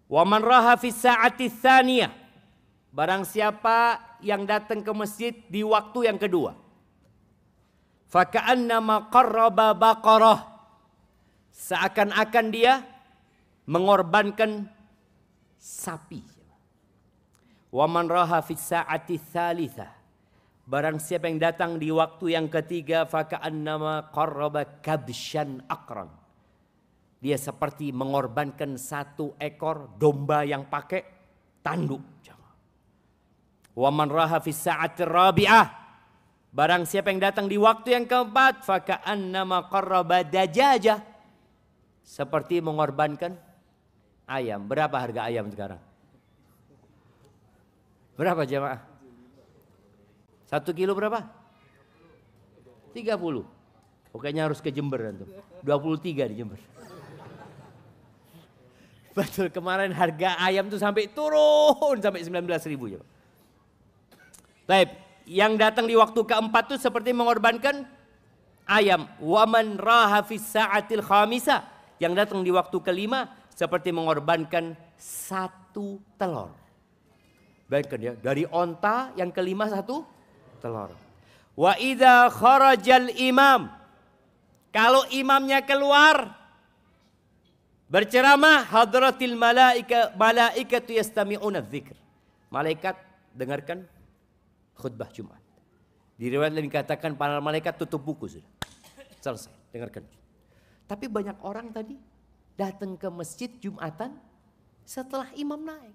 Wa man raha fi sa'ati tsaniyah. Barang siapa yang datang ke masjid di waktu yang kedua, faka'annama qarraba baqarah, seakan-akan dia mengorbankan sapi. Wa man raha fi sa'ati tsalitsah. Barang siapa yang datang di waktu yang ketiga, faka'annama qarraba kabsyan aqran. Dia seperti mengorbankan 1 ekor domba yang pakai tanduk. Wa man raha fi sa'atir rabi'ah. Barang siapa yang datang di waktu yang keempat, faka'annama qarraba dajajah. Seperti mengorbankan ayam. Berapa harga ayam sekarang? Berapa jemaah? 1 kilo berapa? 30. Pokoknya harus ke Jember antum. 23 di Jember. Betul, kemarin harga ayam tuh sampai turun sampai 19.000 ya. Baik, yang datang di waktu keempat itu seperti mengorbankan ayam. Wa man raha fi sa'atil khamisah. Yang datang di waktu kelima seperti mengorbankan 1 telur. Bayangkan ya, dari onta yang kelima 1 telur. Wa idza kharajal imam. Kalau imamnya keluar berceramah, hadratil malaikatu yastami'una dzikr. Malaikat dengarkan khutbah Jumat. Di riwayat lain dikatakan para malaikat tutup buku sudah. Selesai, dengarkan. Tapi banyak orang tadi datang ke masjid Jumatan setelah imam naik.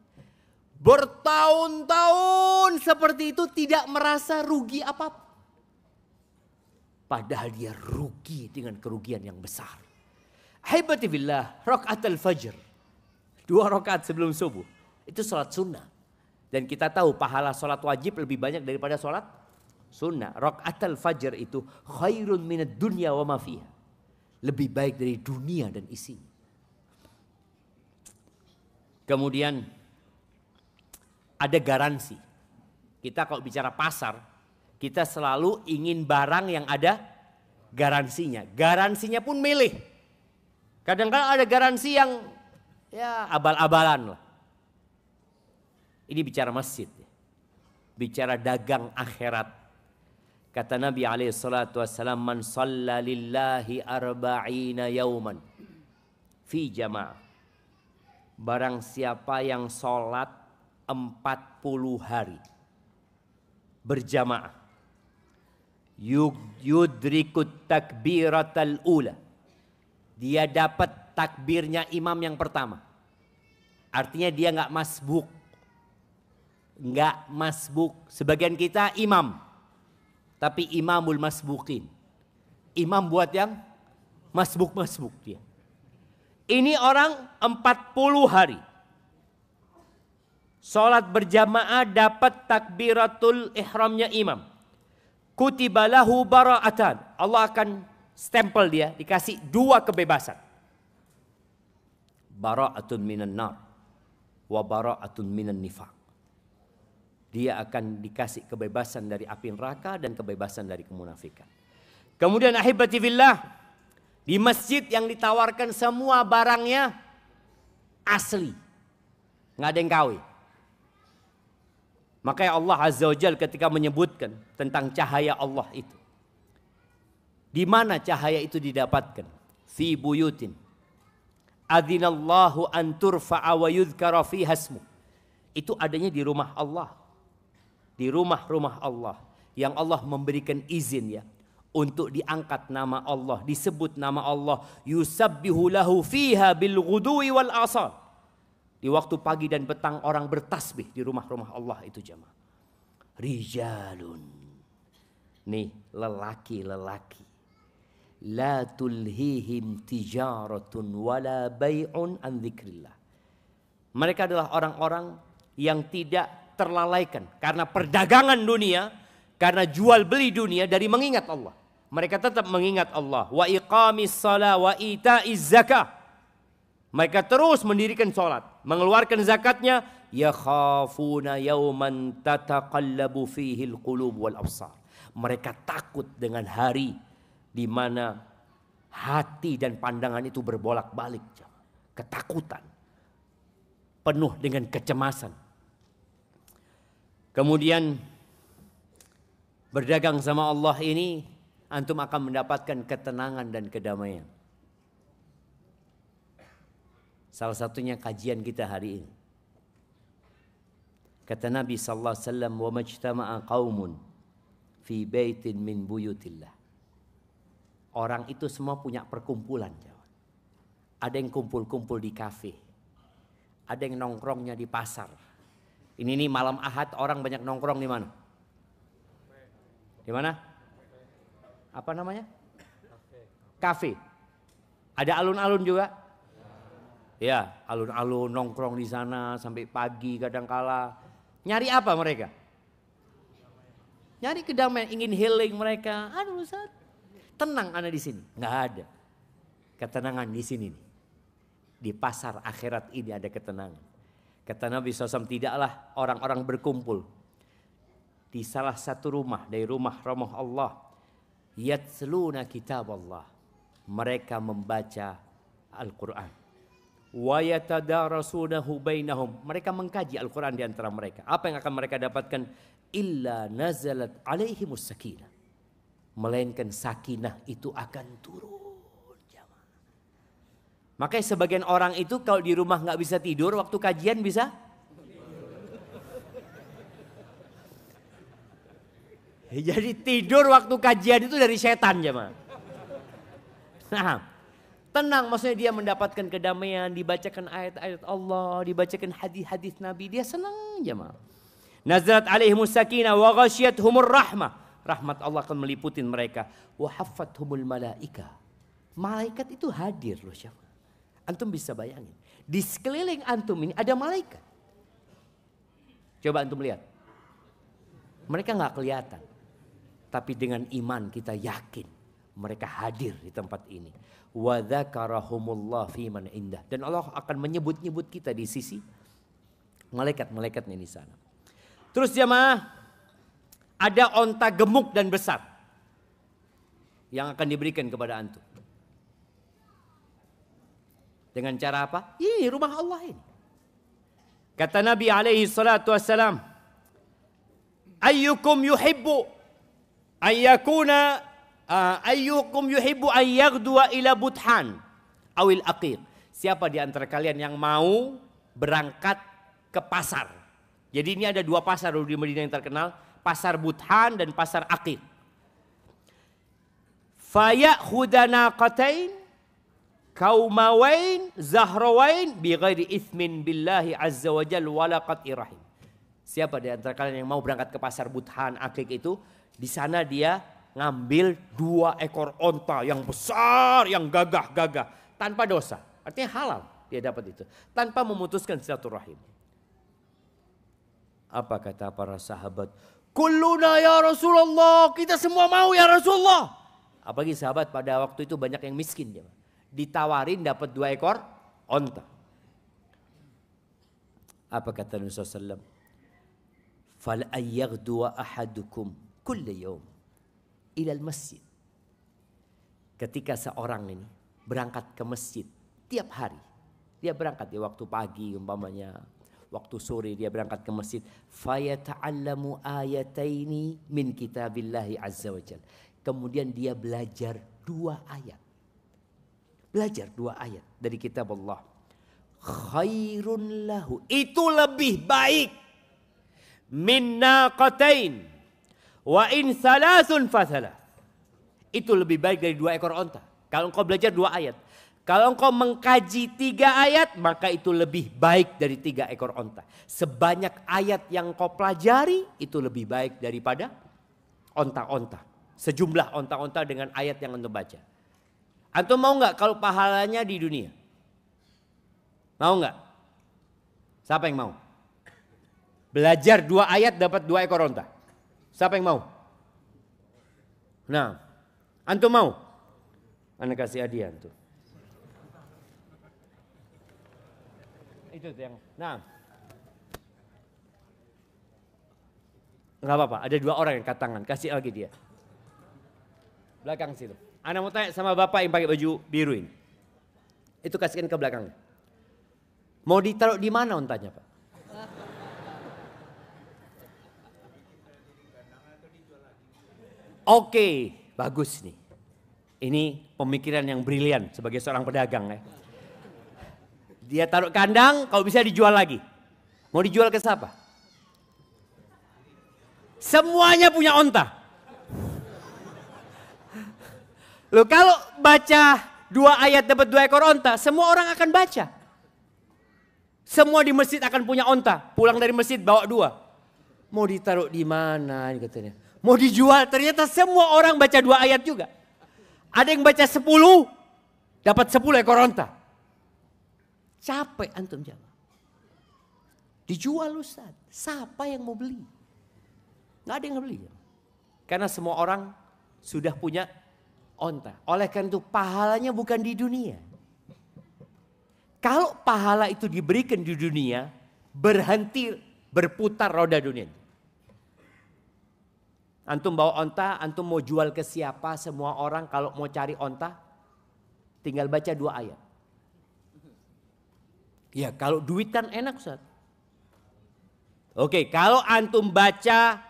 Bertahun-tahun seperti itu tidak merasa rugi apapun. Padahal dia rugi dengan kerugian yang besar. Haibati billah, rakaat al-fajr. 2 rakaat sebelum subuh. Itu salat sunnah. Dan kita tahu pahala salat wajib lebih banyak daripada salat sunnah. Rakaat al-fajr itu khairun minad dunya wa ma fiha. Lebih baik dari dunia dan isinya. Kemudian ada garansi. Kita kalau bicara pasar, kita selalu ingin barang yang ada garansinya. Garansinya pun milih. Kadang-kadang ada garansi yang ya abal-abalan lah. Ini bicara masjid. Bicara dagang akhirat. Kata Nabi SAW, man shalla lillahi arba'ina yauman fi jama'ah. Barang siapa yang sholat 40 hari berjamaah, yudrikut takbiratal ula, dia dapat takbirnya imam yang pertama. Artinya dia nggak masbuk. Nggak masbuk. Sebagian kita imam, tapi imamul masbukin. Imam buat yang masbuk-masbuk dia. Ini orang 40 hari. Sholat berjamaah dapat takbiratul ihramnya imam. Kutibalahu bara'atan. Allah akan stempel dia, dikasih 2 kebebasan. Bara'atun minan nar wa bara'atun minan nifaq. dia akan dikasih kebebasan dari api neraka dan kebebasan dari kemunafikan. Kemudian ahibati fillah, di masjid yang ditawarkan semua barangnya asli, nggak ada yang KW. Makanya Allah Azza wa Jalla ketika menyebutkan tentang cahaya Allah itu, di mana cahaya itu didapatkan? Fi buyutin adzinallahu an turfa'a wa yudhkara fiha ismu. Itu adanya di rumah Allah. Di rumah-rumah Allah yang Allah memberikan izin ya untuk diangkat nama Allah, disebut nama Allah, yusabbihu lahu fiha bil ghudwi wal asal. Di waktu pagi dan petang orang bertasbih di rumah-rumah Allah itu jemaah. Rijalun. Nih, lelaki-lelaki. La tulhihim tijaratun wala bai'un an dzikrillah. Mereka adalah orang-orang yang tidak terlalaikan karena perdagangan dunia, karena jual beli dunia dari mengingat Allah. Mereka tetap mengingat Allah. Wa iqamis shalah wa ita'iz zakah. Mereka terus mendirikan salat, mengeluarkan zakatnya. Yakhafuna yawman tataqallabu fihi alqulub wal absar. Mereka takut dengan hari di mana hati dan pandangan itu berbolak-balik. Ketakutan. Penuh dengan kecemasan. Kemudian berdagang sama Allah ini antum akan mendapatkan ketenangan dan kedamaian. Salah satunya kajian kita hari ini. Kata Nabi sallallahu alaihi wasallam, "Wa majtama'a qaumun fi baitin min buyutillah." Orang itu semua punya perkumpulan. Ada yang kumpul-kumpul di kafe. Ada yang nongkrongnya di pasar. Ini nih malam Ahad orang banyak nongkrong di mana? Di mana? Apa namanya? Kafe. Ada alun-alun juga? Ya, alun-alun nongkrong di sana sampai pagi kadangkala. Nyari apa mereka? Nyari kedamaian, ingin healing mereka. Aduh Ustaz, tenang ana di sini. Nggak ada. Ketenangan di sini nih. Di pasar akhirat ini ada ketenangan. Kata Nabi SAW, tidaklah orang-orang berkumpul di salah satu rumah dari rumah-rumah Allah. Yatsluna kitab Allah. Mereka membaca Al-Quran. Wa yatadarasunahu bainahum. Mereka mengkaji Al-Quran di antara mereka. Apa yang akan mereka dapatkan? Illa nazalat alaihimus sakinah. Melainkan sakinah itu akan turun. Makanya sebagian orang itu kalau di rumah nggak bisa tidur, waktu kajian bisa. Jadi tidur waktu kajian itu dari setan jemaah. Nah, tenang, maksudnya dia mendapatkan kedamaian, dibacakan ayat-ayat Allah, dibacakan hadis-hadis Nabi, dia senang jemaah. Nazalat alaihimus sakinah wa ghasyiyatuhumur rahmah. Rahmat Allah akan meliputin mereka. Wa haffathumul malaika. Malaikat itu hadir loh siapa? Antum bisa bayangin. Di sekeliling antum ini ada malaikat. Coba antum lihat. Mereka nggak kelihatan. Tapi dengan iman kita yakin. Mereka hadir di tempat ini. Wa dzakarahumullah fi man indah. Dan Allah akan menyebut-nyebut kita di sisi malaikat-malaikatnya di sana. Terus jemaah, ada onta gemuk dan besar. Yang akan diberikan kepada antum. Dengan cara apa? Ini rumah Allah ini. Kata Nabi alaihi salatu wassalam, ayyukum yuhibbu an yaghduwa ila buthan awil aqiq. Siapa di antara kalian yang mau berangkat ke pasar? Jadi ini ada dua pasar di Madinah yang terkenal, pasar Buthan dan pasar Aqiq. Fayakhudana qatain kaumawain zahrawain bi ghairi ithmin billahi azza wa jalla wala qat'i rahim. Siapa di antara kalian yang mau berangkat ke pasar Buthan Aqiq itu, di sana dia ngambil 2 ekor onta yang besar, yang gagah-gagah tanpa dosa. Artinya halal dia dapat itu tanpa memutuskan silaturahim. Apa kata para sahabat? Kulluna ya Rasulullah, kita semua mau ya Rasulullah. Apalagi sahabat pada waktu itu banyak yang miskin. Ditawarin dapat 2 ekor onta. Apa kata Nabi SAW? fal ayyaghdu ahadukum kulla yawm ilal masjid. Ketika seorang ini berangkat ke masjid tiap hari, dia berangkat di waktu pagi umpamanya, waktu sore dia berangkat ke masjid, fayata'allamu ayataini min kitabillahi azza wajalla. Kemudian dia belajar 2 ayat. Belajar 2 ayat dari kitab Allah. Khairun lahu, itu lebih baik min naqatain wa in salasun fasalah. Itu lebih baik dari 2 ekor onta. Kalau engkau belajar 2 ayat. Kalau engkau mengkaji 3 ayat, maka itu lebih baik dari 3 ekor onta. Sebanyak ayat yang kau pelajari, itu lebih baik daripada onta-onta. Sejumlah onta-onta dengan ayat yang antum baca. Antum mau nggak kalau pahalanya di dunia? Mau nggak? Siapa yang mau? Belajar 2 ayat dapat 2 ekor onta. Siapa yang mau? Nah, antum mau? Anda kasih hadiah antum. Itu yang. Nah, nggak apa-apa. Ada 2 orang yang angkat tangan. Kasih lagi dia. Belakang situ. Anda mau tanya sama bapak yang pakai baju biru ini. Itu kasihkan ke belakangnya. Mau ditaruh di mana ontanya, Pak? Oke, bagus nih. Ini pemikiran yang brilian sebagai seorang pedagang ya. Dia taruh kandang, kalau bisa dijual lagi. Mau dijual ke siapa? Semuanya punya onta. Loh, kalau baca 2 ayat dapat 2 ekor onta, semua orang akan baca. Semua di masjid akan punya onta. Pulang dari masjid bawa 2. Mau ditaruh di mana katanya? Mau dijual, ternyata semua orang baca 2 ayat juga. Ada yang baca 10, dapat 10 ekor onta. Capek antum jamaah. Dijual Ustaz. Siapa yang mau beli? Nggak ada yang mau beli. Karena semua orang sudah punya onta. Oleh karena itu pahalanya bukan di dunia. Kalau pahala itu diberikan di dunia, berhenti berputar roda dunia. Antum bawa onta, antum mau jual ke siapa? Semua orang kalau mau cari onta, tinggal baca 2 ayat. Ya kalau duitan enak Ustaz. Oke, kalau antum baca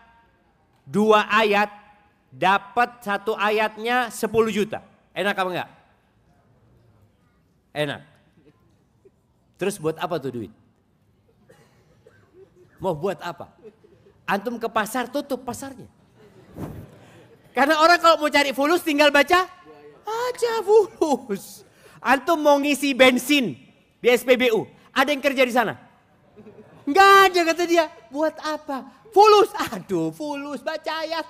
2 ayat, dapat 1 ayatnya 10 juta. Enak apa enggak? Enak. Terus buat apa tuh duit? Mau buat apa? Antum ke pasar, tutup pasarnya. Karena orang kalau mau cari fulus tinggal baca aja fulus. Antum mau ngisi bensin di SPBU, ada yang kerja di sana? Enggak ada kata dia. Buat apa? Fulus. Aduh, fulus baca ayat.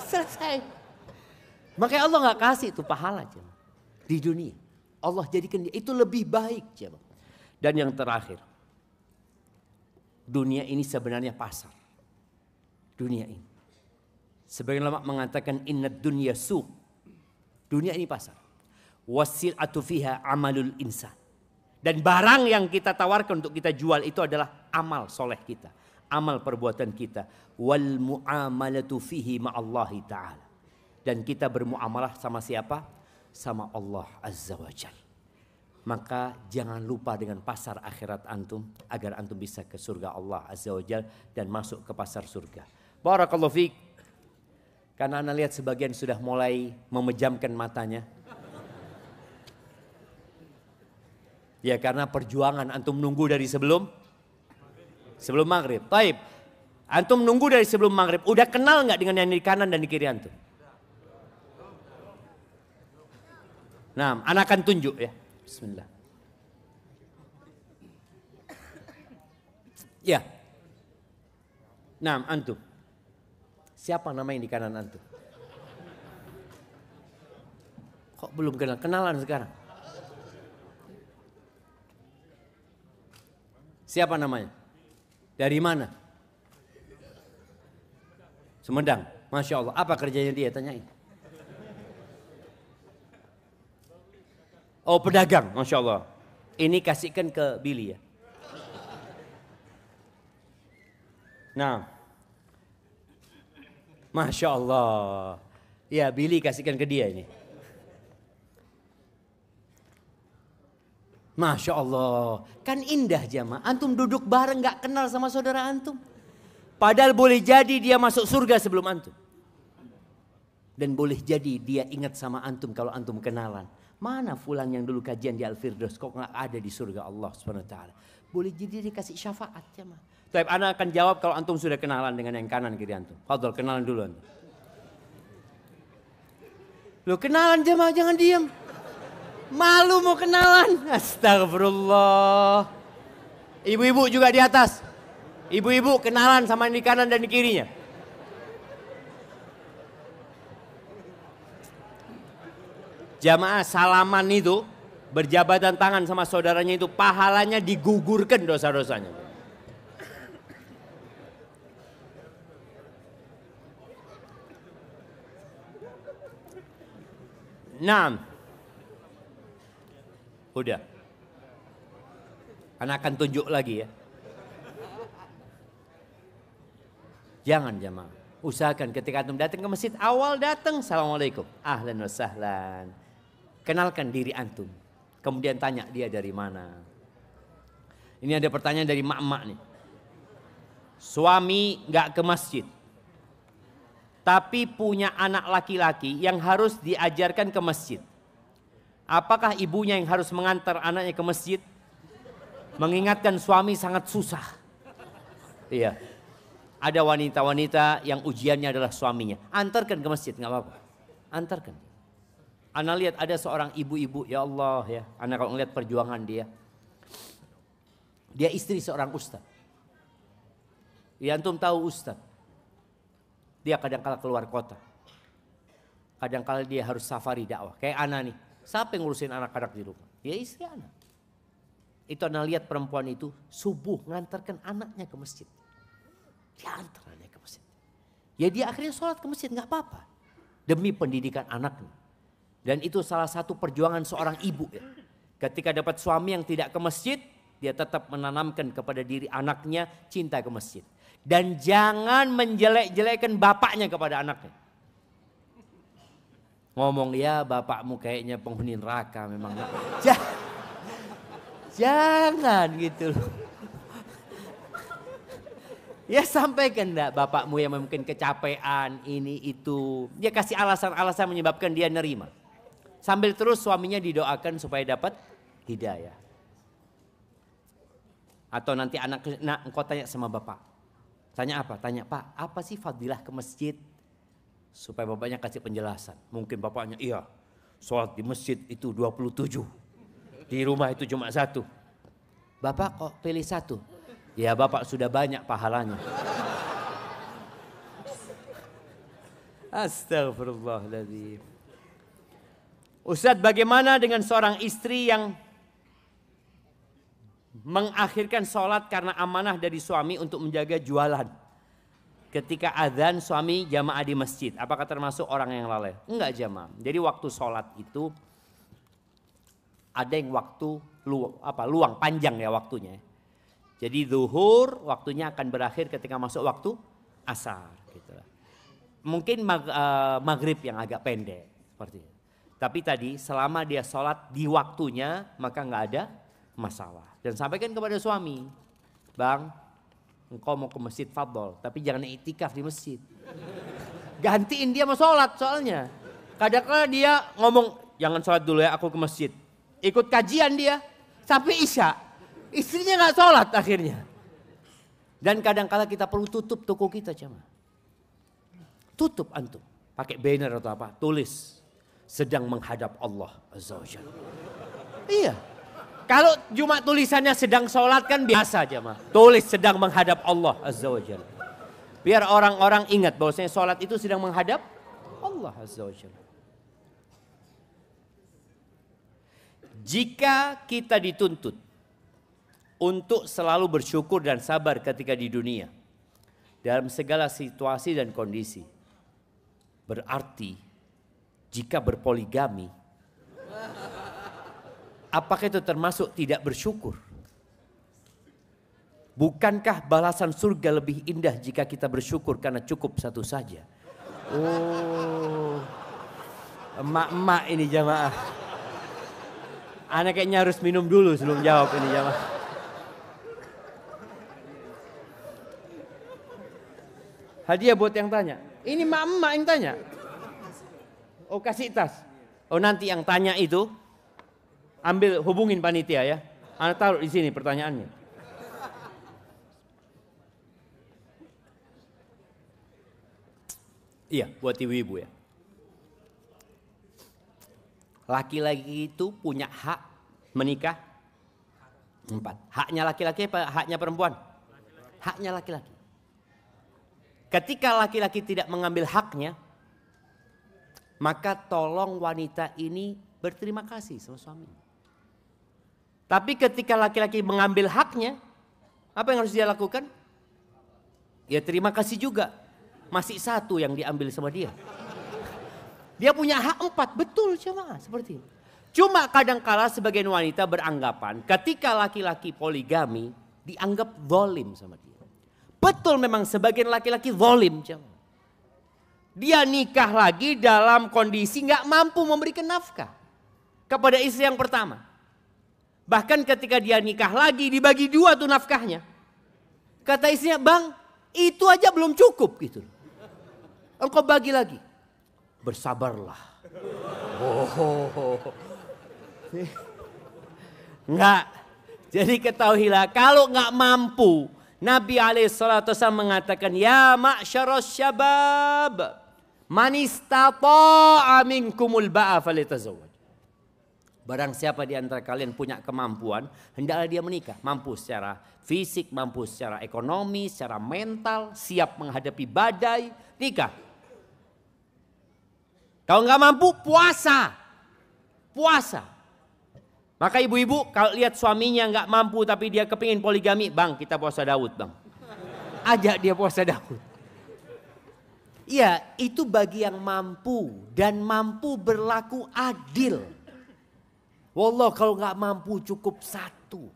Selesai. Makanya Allah nggak kasih itu pahala di dunia. Allah jadikan dia itu lebih baik. Dan yang terakhir, dunia ini sebenarnya pasar. Dunia ini. Sebagian ulama mengatakan innad dunya suq. Dunia ini pasar. Wasil'atu fiha amalul insan. Dan barang yang kita tawarkan untuk kita jual itu adalah amal soleh kita. Amal perbuatan kita. Wal mu'amalatu fihi ma'allahi ta'ala. Dan kita bermuamalah sama siapa? Sama Allah Azza wa Jalla. Maka jangan lupa dengan pasar akhirat antum. Agar antum bisa ke surga Allah Azza wa Jalla. Dan masuk ke pasar surga. Barakallahu fiik. Karena anda lihat sebagian sudah mulai memejamkan matanya. Ya karena perjuangan antum nunggu dari sebelum maghrib. Taib. Antum nunggu dari sebelum maghrib. Udah kenal nggak dengan yang di kanan dan di kiri antum? Nah, anak akan tunjuk ya. Bismillah. Ya. Nah, antum. Siapa nama yang di kanan antum? Kok belum kenal? Kenalan sekarang. Siapa namanya? Dari mana? Sumedang. Masya Allah. Apa kerjanya dia? Tanyain. Oh pedagang. Masya Allah. Ini kasihkan ke Billy ya. Nah. Masya Allah. Ya, Billy kasihkan ke dia ini. Masya Allah. Kan indah jamaah. Antum duduk bareng gak kenal sama saudara antum. Padahal boleh jadi dia masuk surga sebelum antum. Dan boleh jadi dia ingat sama antum kalau antum kenalan. Mana fulan yang dulu kajian di Al-Firdaus kok gak ada di surga Allah SWT. Boleh jadi dia kasih syafaat jamaah. Tapi anak akan jawab kalau antum sudah kenalan dengan yang kanan kiri antum. Fadol, kenalan dulu antum. Loh, kenalan jamaah, jangan diam. Malu mau kenalan. Astagfirullah. Ibu-ibu juga di atas. Ibu-ibu kenalan sama yang di kanan dan di kirinya. Jamaah, salaman itu, berjabatan tangan sama saudaranya itu, pahalanya digugurkan dosa-dosanya. Nah, udah. Anak akan tunjuk lagi ya. Jangan jamaah. Usahakan ketika antum datang ke masjid, awal datang, assalamualaikum, ahlan wa sahlan. Kenalkan diri antum. Kemudian tanya dia dari mana. Ini ada pertanyaan dari mak-mak nih. Suami gak ke masjid. Tapi punya anak laki-laki yang harus diajarkan ke masjid. Apakah ibunya yang harus mengantar anaknya ke masjid? Mengingatkan suami sangat susah. Iya. Ada wanita-wanita yang ujiannya adalah suaminya. Antarkan ke masjid, gak apa-apa. Antarkan. Ana lihat ada seorang ibu-ibu, ya Allah ya. Ana kalau ngeliat perjuangan dia. Dia istri seorang ustaz. Ya antum tahu ustaz. Dia kadang-kala keluar kota. Kadang-kala dia harus safari dakwah. Kayak Ana nih. Siapa yang ngurusin anak-anak di rumah? Ya istri Ana. Itu Ana lihat perempuan itu subuh ngantarkan anaknya ke masjid. Dia antar anaknya ke masjid. Ya dia akhirnya sholat ke masjid, gak apa-apa. Demi pendidikan anaknya. Dan itu salah satu perjuangan seorang ibu ya. Ketika dapat suami yang tidak ke masjid, dia tetap menanamkan kepada diri anaknya cinta ke masjid. Dan jangan menjelek-jelekan bapaknya kepada anaknya. Ngomong ya bapakmu kayaknya penghuni neraka memang. Jangan gitu loh. Ya sampaikan enggak bapakmu yang mungkin kecapean ini itu. Dia kasih alasan-alasan menyebabkan dia nerima. Sambil terus suaminya didoakan supaya dapat hidayah. Atau nanti engkau tanya sama bapak. Tanya apa? Tanya pak, apa sih fadilah ke masjid? Supaya bapaknya kasih penjelasan. Mungkin bapaknya iya, sholat di masjid itu 27. Di rumah itu cuma 1. Bapak kok pilih 1? Ya bapak sudah banyak pahalanya. Astagfirullahaladzim. Ustadz, bagaimana dengan seorang istri yang mengakhirkan sholat karena amanah dari suami untuk menjaga jualan? Ketika azan suami jamaah di masjid, apakah termasuk orang yang lalai? Enggak jamaah. Jadi waktu sholat itu ada yang waktu luang panjang ya waktunya. Jadi zuhur waktunya akan berakhir ketika masuk waktu asar. Gitu. Mungkin maghrib yang agak pendek seperti itu. Tapi tadi selama dia sholat di waktunya maka nggak ada masalah. Dan sampaikan kepada suami, bang, engkau mau ke masjid fadol, tapi jangan iktikaf di masjid. Gantiin dia mau sholat soalnya. Kadang-kadang dia ngomong, jangan sholat dulu ya aku ke masjid. Ikut kajian dia sampai isya. Istrinya nggak sholat akhirnya. Dan kadang-kadang kita perlu tutup toko kita cuma. Tutup antum. Pakai banner atau apa, tulis. Sedang menghadap Allah Azza wa Jalla. Iya. Kalau cuma tulisannya sedang sholat kan biasa aja mah. Tulis sedang menghadap Allah Azza wa Jalla. Biar orang-orang ingat bahwasanya sholat itu sedang menghadap Allah Azza wa Jalla. Jika kita dituntut untuk selalu bersyukur dan sabar ketika di dunia dalam segala situasi dan kondisi, berarti jika berpoligami, apakah itu termasuk tidak bersyukur? Bukankah balasan surga lebih indah jika kita bersyukur karena cukup satu saja? Oh, emak-emak ini jamaah. Anak kayaknya harus minum dulu sebelum jawab ini jamaah. Hadiah buat yang tanya. Ini emak-emak yang tanya. Oh, kasih tas. Oh, nanti yang tanya itu ambil hubungin panitia ya. Anda taruh di sini pertanyaannya. Iya, buat ibu-ibu ya. Laki-laki itu punya hak menikah 4. Haknya laki-laki apa haknya perempuan? Haknya laki-laki. Ketika laki-laki tidak mengambil haknya, maka tolong wanita ini berterima kasih sama suaminya. Tapi ketika laki-laki mengambil haknya, apa yang harus dia lakukan? Ya terima kasih juga. Masih 1 yang diambil sama dia. Dia punya hak 4, betul jemaah seperti itu. Cuma kadangkala sebagian wanita beranggapan ketika laki-laki poligami dianggap zalim sama dia. Betul memang sebagian laki-laki zalim jemaah. Dia nikah lagi dalam kondisi nggak mampu memberikan nafkah kepada istri yang pertama. Bahkan ketika dia nikah lagi dibagi 2 tuh nafkahnya. Kata istrinya, "Bang, itu aja belum cukup gitu. Engkau bagi lagi." Bersabarlah. Oh. Enggak. Jadi ketahuilah kalau nggak mampu, Nabi SAW mengatakan, "Ya ma'syaras syabab, man istata'a minkumul ba'a falyatazawwaj." Barang siapa di antara kalian punya kemampuan, hendaklah dia menikah. Mampu secara fisik, mampu secara ekonomi, secara mental, siap menghadapi badai, nikah. Kalau nggak mampu, puasa. Puasa. Maka ibu-ibu kalau lihat suaminya nggak mampu tapi dia kepingin poligami, "Bang, kita puasa Daud, Bang." Ajak dia puasa Daud. Iya, itu bagi yang mampu dan mampu berlaku adil. Wallah kalau nggak mampu cukup 1.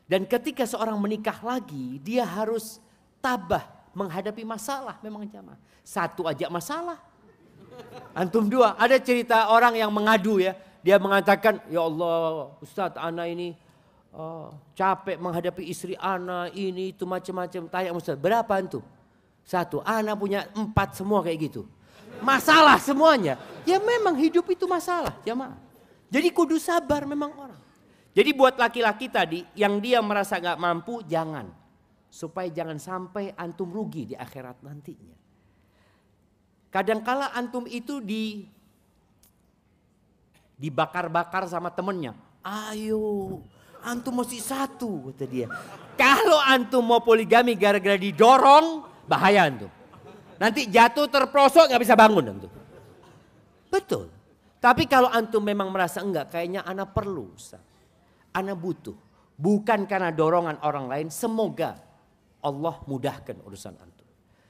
Dan ketika seorang menikah lagi, dia harus tabah menghadapi masalah memang jamaah. 1 aja masalah. Antum 2, ada cerita orang yang mengadu ya. Dia mengatakan, "Ya Allah Ustadz, ana ini capek menghadapi istri ana ini itu macam-macam." Tanya Ustadz, "Berapa antum?" 1, ana punya 4 semua kayak gitu. Masalah semuanya. Ya memang hidup itu masalah jamaah. Jadi kudu sabar memang orang. Jadi buat laki-laki tadi yang dia merasa gak mampu, jangan. Supaya jangan sampai antum rugi di akhirat nantinya. Kadangkala antum itu dibakar-bakar sama temennya. "Ayo, antum mesti 1," kata dia. Kalau antum mau poligami gara-gara didorong, bahaya antum. Nanti jatuh terprosok gak bisa bangun antum. Betul. Tapi kalau antum memang merasa enggak, kayaknya ana perlu, Ustaz. Ana butuh. Bukan karena dorongan orang lain, semoga Allah mudahkan urusan antum.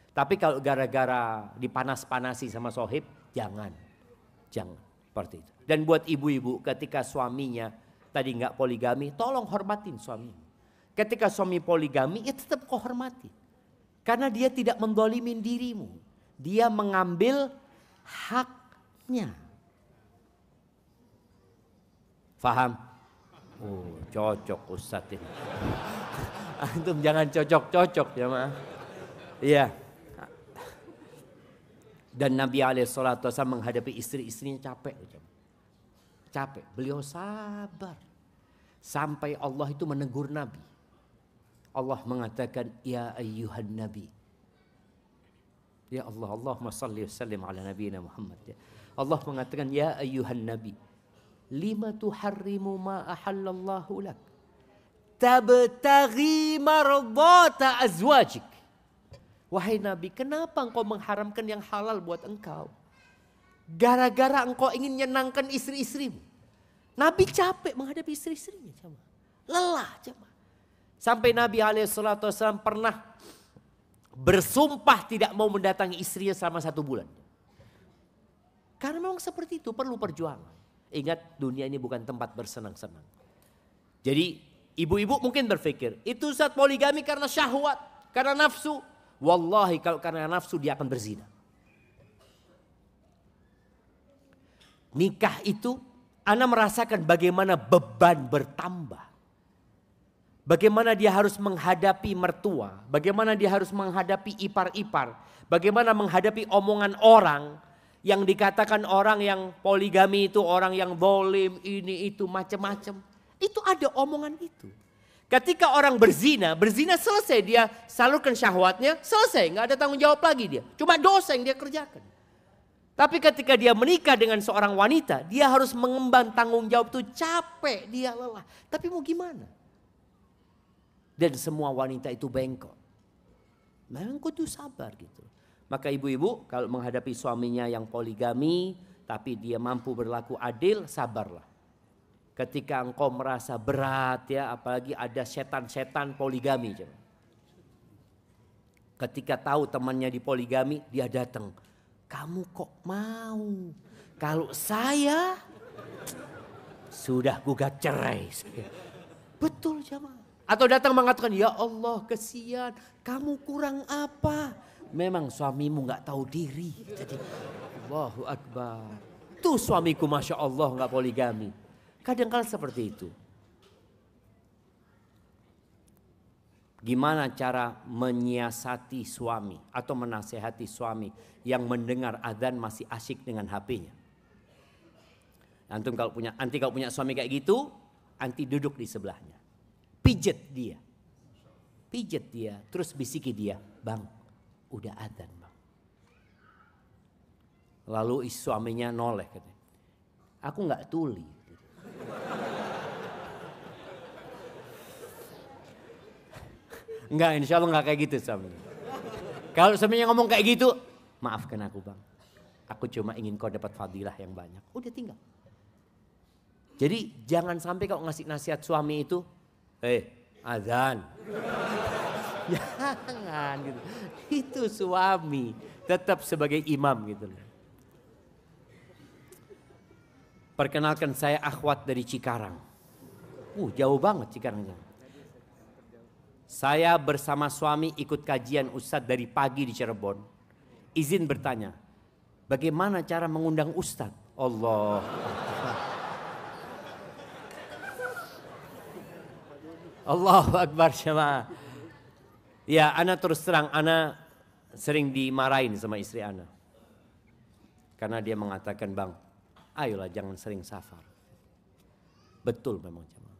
Tapi kalau gara-gara dipanas-panasi sama sohib, jangan. Jangan. Seperti itu. Dan buat ibu-ibu ketika suaminya tadi nggak poligami, tolong hormatin suaminya. Ketika suami poligami, ya tetap kau hormati. Karena dia tidak mendolimin dirimu. Dia mengambil haknya. Faham? Oh, cocok Ustadz ini. Antum jangan cocok-cocok ya mah. Iya. Dan Nabi SAW menghadapi istri-istrinya capek. Capek. Beliau sabar. Sampai Allah itu menegur Nabi. Allah mengatakan, "Ya ayyuhan Nabi." Ya Allah, Allahumma salli wa sallim ala nabiyina Muhammad. Allah mengatakan, "Ya ayyuhan Nabi. Lima tuharrimu ma ahallallahu lak. Tabtaghi mardata azwajik." Wahai Nabi, kenapa engkau mengharamkan yang halal buat engkau? Gara-gara engkau ingin menyenangkan istri-istrimu. Nabi capek menghadapi istri-istrinya. Lelah. Sampai Nabi SAW pernah bersumpah tidak mau mendatangi istrinya selama 1 bulan. Karena memang seperti itu, perlu perjuangan. Ingat, dunia ini bukan tempat bersenang-senang. Jadi ibu-ibu mungkin berpikir, itu Ustaz poligami karena syahwat, karena nafsu. Wallahi kalau karena nafsu dia akan berzina. nikah itu ana merasakan bagaimana beban bertambah. Bagaimana dia harus menghadapi mertua, bagaimana dia harus menghadapi ipar-ipar, bagaimana menghadapi omongan orang yang dikatakan orang yang poligami itu orang yang zalim, ini itu macam-macam. Itu ada omongan itu. Ketika orang berzina selesai, dia salurkan syahwatnya, selesai, nggak ada tanggung jawab lagi dia. Cuma dosa yang dia kerjakan. Tapi ketika dia menikah dengan seorang wanita, dia harus mengemban tanggung jawab itu, capek, dia lelah. Tapi mau gimana? Dan semua wanita itu bengkok. Memang kudu sabar gitu. Maka ibu-ibu kalau menghadapi suaminya yang poligami, tapi dia mampu berlaku adil, sabarlah. Ketika engkau merasa berat ya, apalagi ada setan-setan poligami. Ketika tahu temannya di poligami, dia datang. Kamu kok mau? Kalau saya sudah gugat cerai. Betul jemaah. Atau datang mengatakan, ya Allah kesian, kamu kurang apa? Memang suamimu gak tahu diri. Jadi, Allahu Akbar. Tuh suamiku Masya Allah gak poligami. Kadang-kadang seperti itu. Gimana cara menyiasati suami atau menasehati suami yang mendengar adzan masih asyik dengan HP-nya? Antum kalau punya suami kayak gitu, anti duduk di sebelahnya. Pijet dia, terus bisiki dia, bang, udah adzan bang. Lalu suaminya noleh, katanya, aku nggak tuli. Enggak, insya Allah nggak kayak gitu suaminya. Kalau suaminya ngomong kayak gitu, maafkan aku bang, aku cuma ingin kau dapat fadilah yang banyak. Udah tinggal. Jadi jangan sampai kau ngasih nasihat suami itu, azan. Jangan gitu. Itu suami tetap sebagai imam gitu. Perkenalkan saya Akhwat dari Cikarang. Jauh banget Cikarang. Saya bersama suami ikut kajian Ustadz dari pagi di Cirebon. Izin bertanya, bagaimana cara mengundang Ustadz? Allah. Allahu Akbar syama. Ya, ana terus terang, ana sering dimarahin sama istri ana. Karena dia mengatakan, bang, ayolah jangan sering safar. Betul memang jemaah.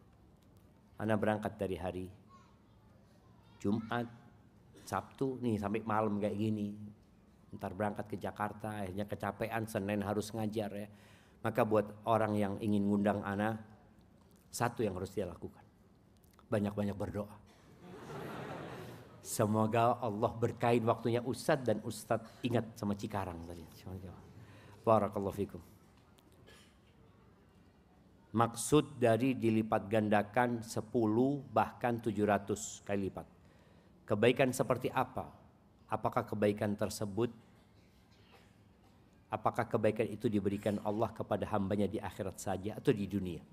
Ana berangkat dari hari Jumat, Sabtu, nih sampai malam kayak gini. Ntar berangkat ke Jakarta, akhirnya kecapean, Senin harus ngajar ya. Maka buat orang yang ingin ngundang ana, satu yang harus dia lakukan. Banyak-banyak berdoa. Semoga Allah berkahin waktunya Ustadz dan Ustadz ingat sama Cikarang tadi. Barakallahu fikum. Maksud dari dilipat gandakan 10 bahkan 700 kali lipat. Kebaikan seperti apa? Apakah kebaikan tersebut, apakah kebaikan itu diberikan Allah kepada hambanya di akhirat saja atau di dunia?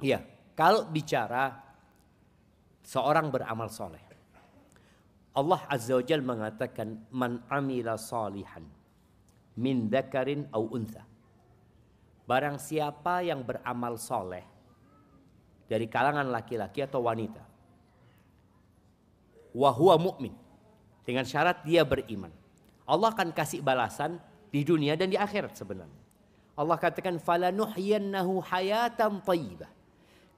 Iya, kalau bicara seorang beramal soleh, Allah Azza wa Jalla mengatakan, man amila salihan min dzakarin au untha. Barang siapa yang beramal soleh dari kalangan laki-laki atau wanita, wa huwa mu'min, dengan syarat dia beriman, Allah akan kasih balasan di dunia dan di akhirat sebenarnya. Allah katakan, falanuhyiyannahu hayatan thayyibah.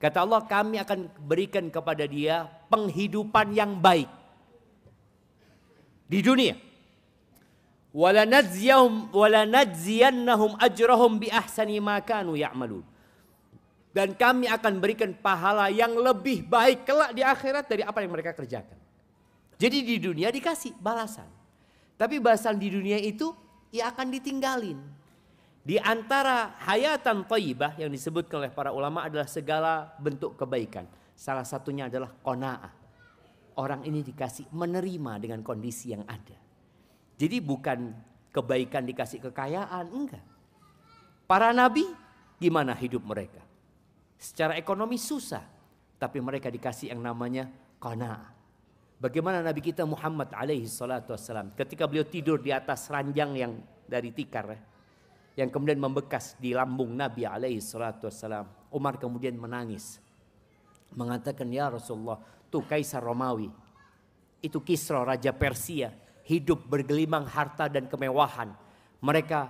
Kata Allah, kami akan berikan kepada dia penghidupan yang baik di dunia. Walanadziyannahum ajrahum bi ahsani ma kanu ya'malun. Dan kami akan berikan pahala yang lebih baik kelak di akhirat dari apa yang mereka kerjakan. Jadi di dunia dikasih balasan. Tapi balasan di dunia itu ya akan ditinggalin. Di antara hayatan thayyibah yang disebutkan oleh para ulama adalah segala bentuk kebaikan. Salah satunya adalah qanaah. Orang ini dikasih menerima dengan kondisi yang ada. Jadi bukan kebaikan dikasih kekayaan, enggak. Para nabi gimana hidup mereka? Secara ekonomi susah, tapi mereka dikasih yang namanya qanaah. Bagaimana Nabi kita Muhammad alaihi salatu wassalam ketika beliau tidur di atas ranjang yang dari tikar ya. yang kemudian membekas di lambung Nabi alaihi salatu wassalam. Umar kemudian menangis. Mengatakan, ya Rasulullah, tuh Kaisar Romawi, itu Kisra Raja Persia, hidup bergelimang harta dan kemewahan. Mereka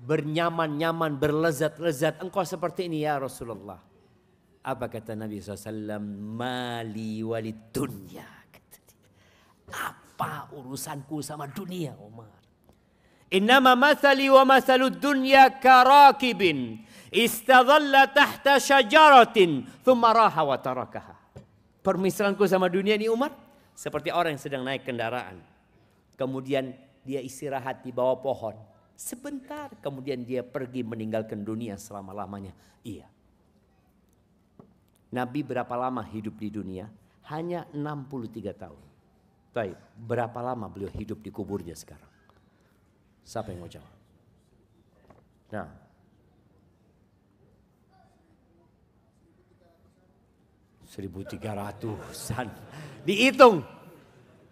bernyaman-nyaman, berlezat-lezat. Engkau seperti ini ya Rasulullah. Apa kata Nabi SAW? Mali walid dunya. Apa urusanku sama dunia, Umar? Innama mathali wa mathalud dunya karakibin istadhalla tahta syajaratin thumma raha wa tarakaha. Permisalanku sama dunia ini, Umar, seperti orang yang sedang naik kendaraan. Kemudian dia istirahat di bawah pohon. Sebentar kemudian dia pergi meninggalkan dunia selama-lamanya. Iya. Nabi berapa lama hidup di dunia? Hanya 63 tahun. Baik, berapa lama beliau hidup di kuburnya sekarang? Siapa yang mau jawab? Nah. An dihitung.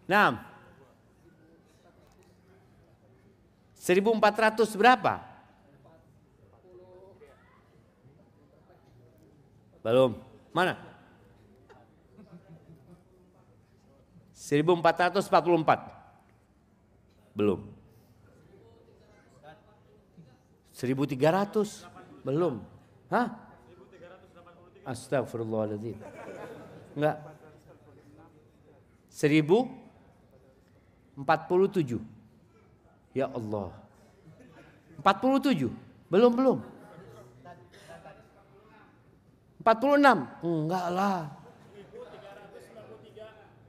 Nah. 1400 berapa? Belum. Mana? 1444. Belum. 1300. Belum. Hah? Astagfirullahaladzim. Enggak. 1047. Ya Allah. 47. Belum. 46. Enggak lah.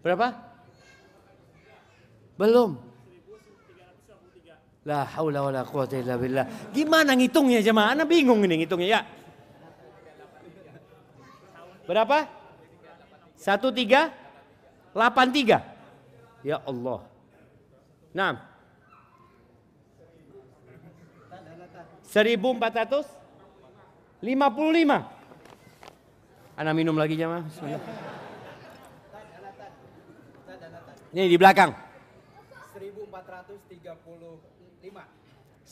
Berapa? Belum. La haula wala quwata illa billah. Gimana ngitungnya jemaah? Ana bingung ini ngitungnya ya. Berapa? 1383. Ya Allah. Nah. 1455. Ana minum lagi jemaah. Bismillah. Ini di belakang.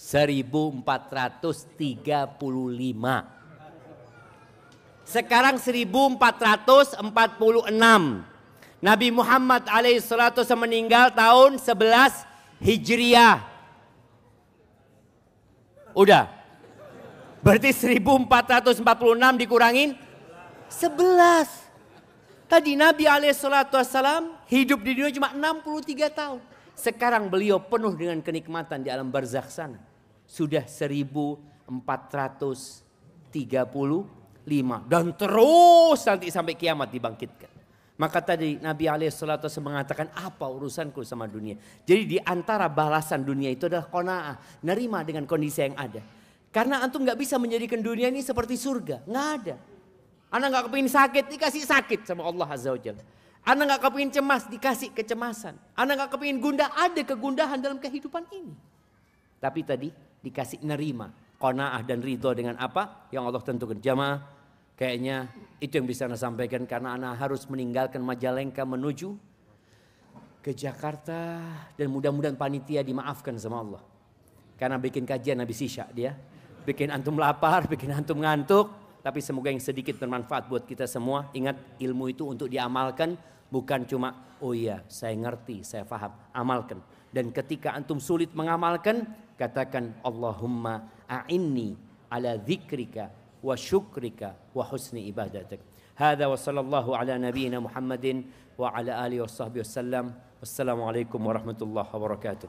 1435. Sekarang 1446. Nabi Muhammad alaihissalatu meninggal tahun 11 Hijriah. Udah. Berarti 1446 dikurangin 11. Tadi Nabi alaihissalatu hidup di dunia cuma 63 tahun. Sekarang beliau penuh dengan kenikmatan di alam barzakh sana. Sudah 1435 dan terus nanti sampai kiamat dibangkitkan. Maka tadi Nabi alaihissalatu mengatakan, apa urusanku sama dunia. Jadi di antara balasan dunia itu adalah qanaah, nerima dengan kondisi yang ada. Karena antum gak bisa menjadikan dunia ini seperti surga, nggak ada. Anda gak kepingin sakit, dikasih sakit sama Allah Azza wa Jalla. Anda gak kepingin cemas, dikasih kecemasan. Anda gak kepingin gundah, ada kegundahan dalam kehidupan ini. Tapi tadi dikasih nerima, qanaah dan ridho dengan apa yang Allah tentukan. Jamaah, kayaknya itu yang bisa Anda sampaikan karena Anda harus meninggalkan Majalengka menuju ke Jakarta. Dan mudah-mudahan panitia dimaafkan sama Allah. Karena bikin kajian habis isya dia. Bikin antum lapar, bikin antum ngantuk. Tapi semoga yang sedikit bermanfaat buat kita semua. Ingat, ilmu itu untuk diamalkan. Bukan cuma, oh iya saya ngerti, saya paham. Amalkan. Dan ketika antum sulit mengamalkan, katakan Allahumma a'inni ala dzikrika wa syukrika wa husni ibadatik. Hadza wa sallallahu ala nabiyyina Muhammadin wa ala alihi wa sahbihi wasallam. Wassalamualaikum warahmatullahi wabarakatuh.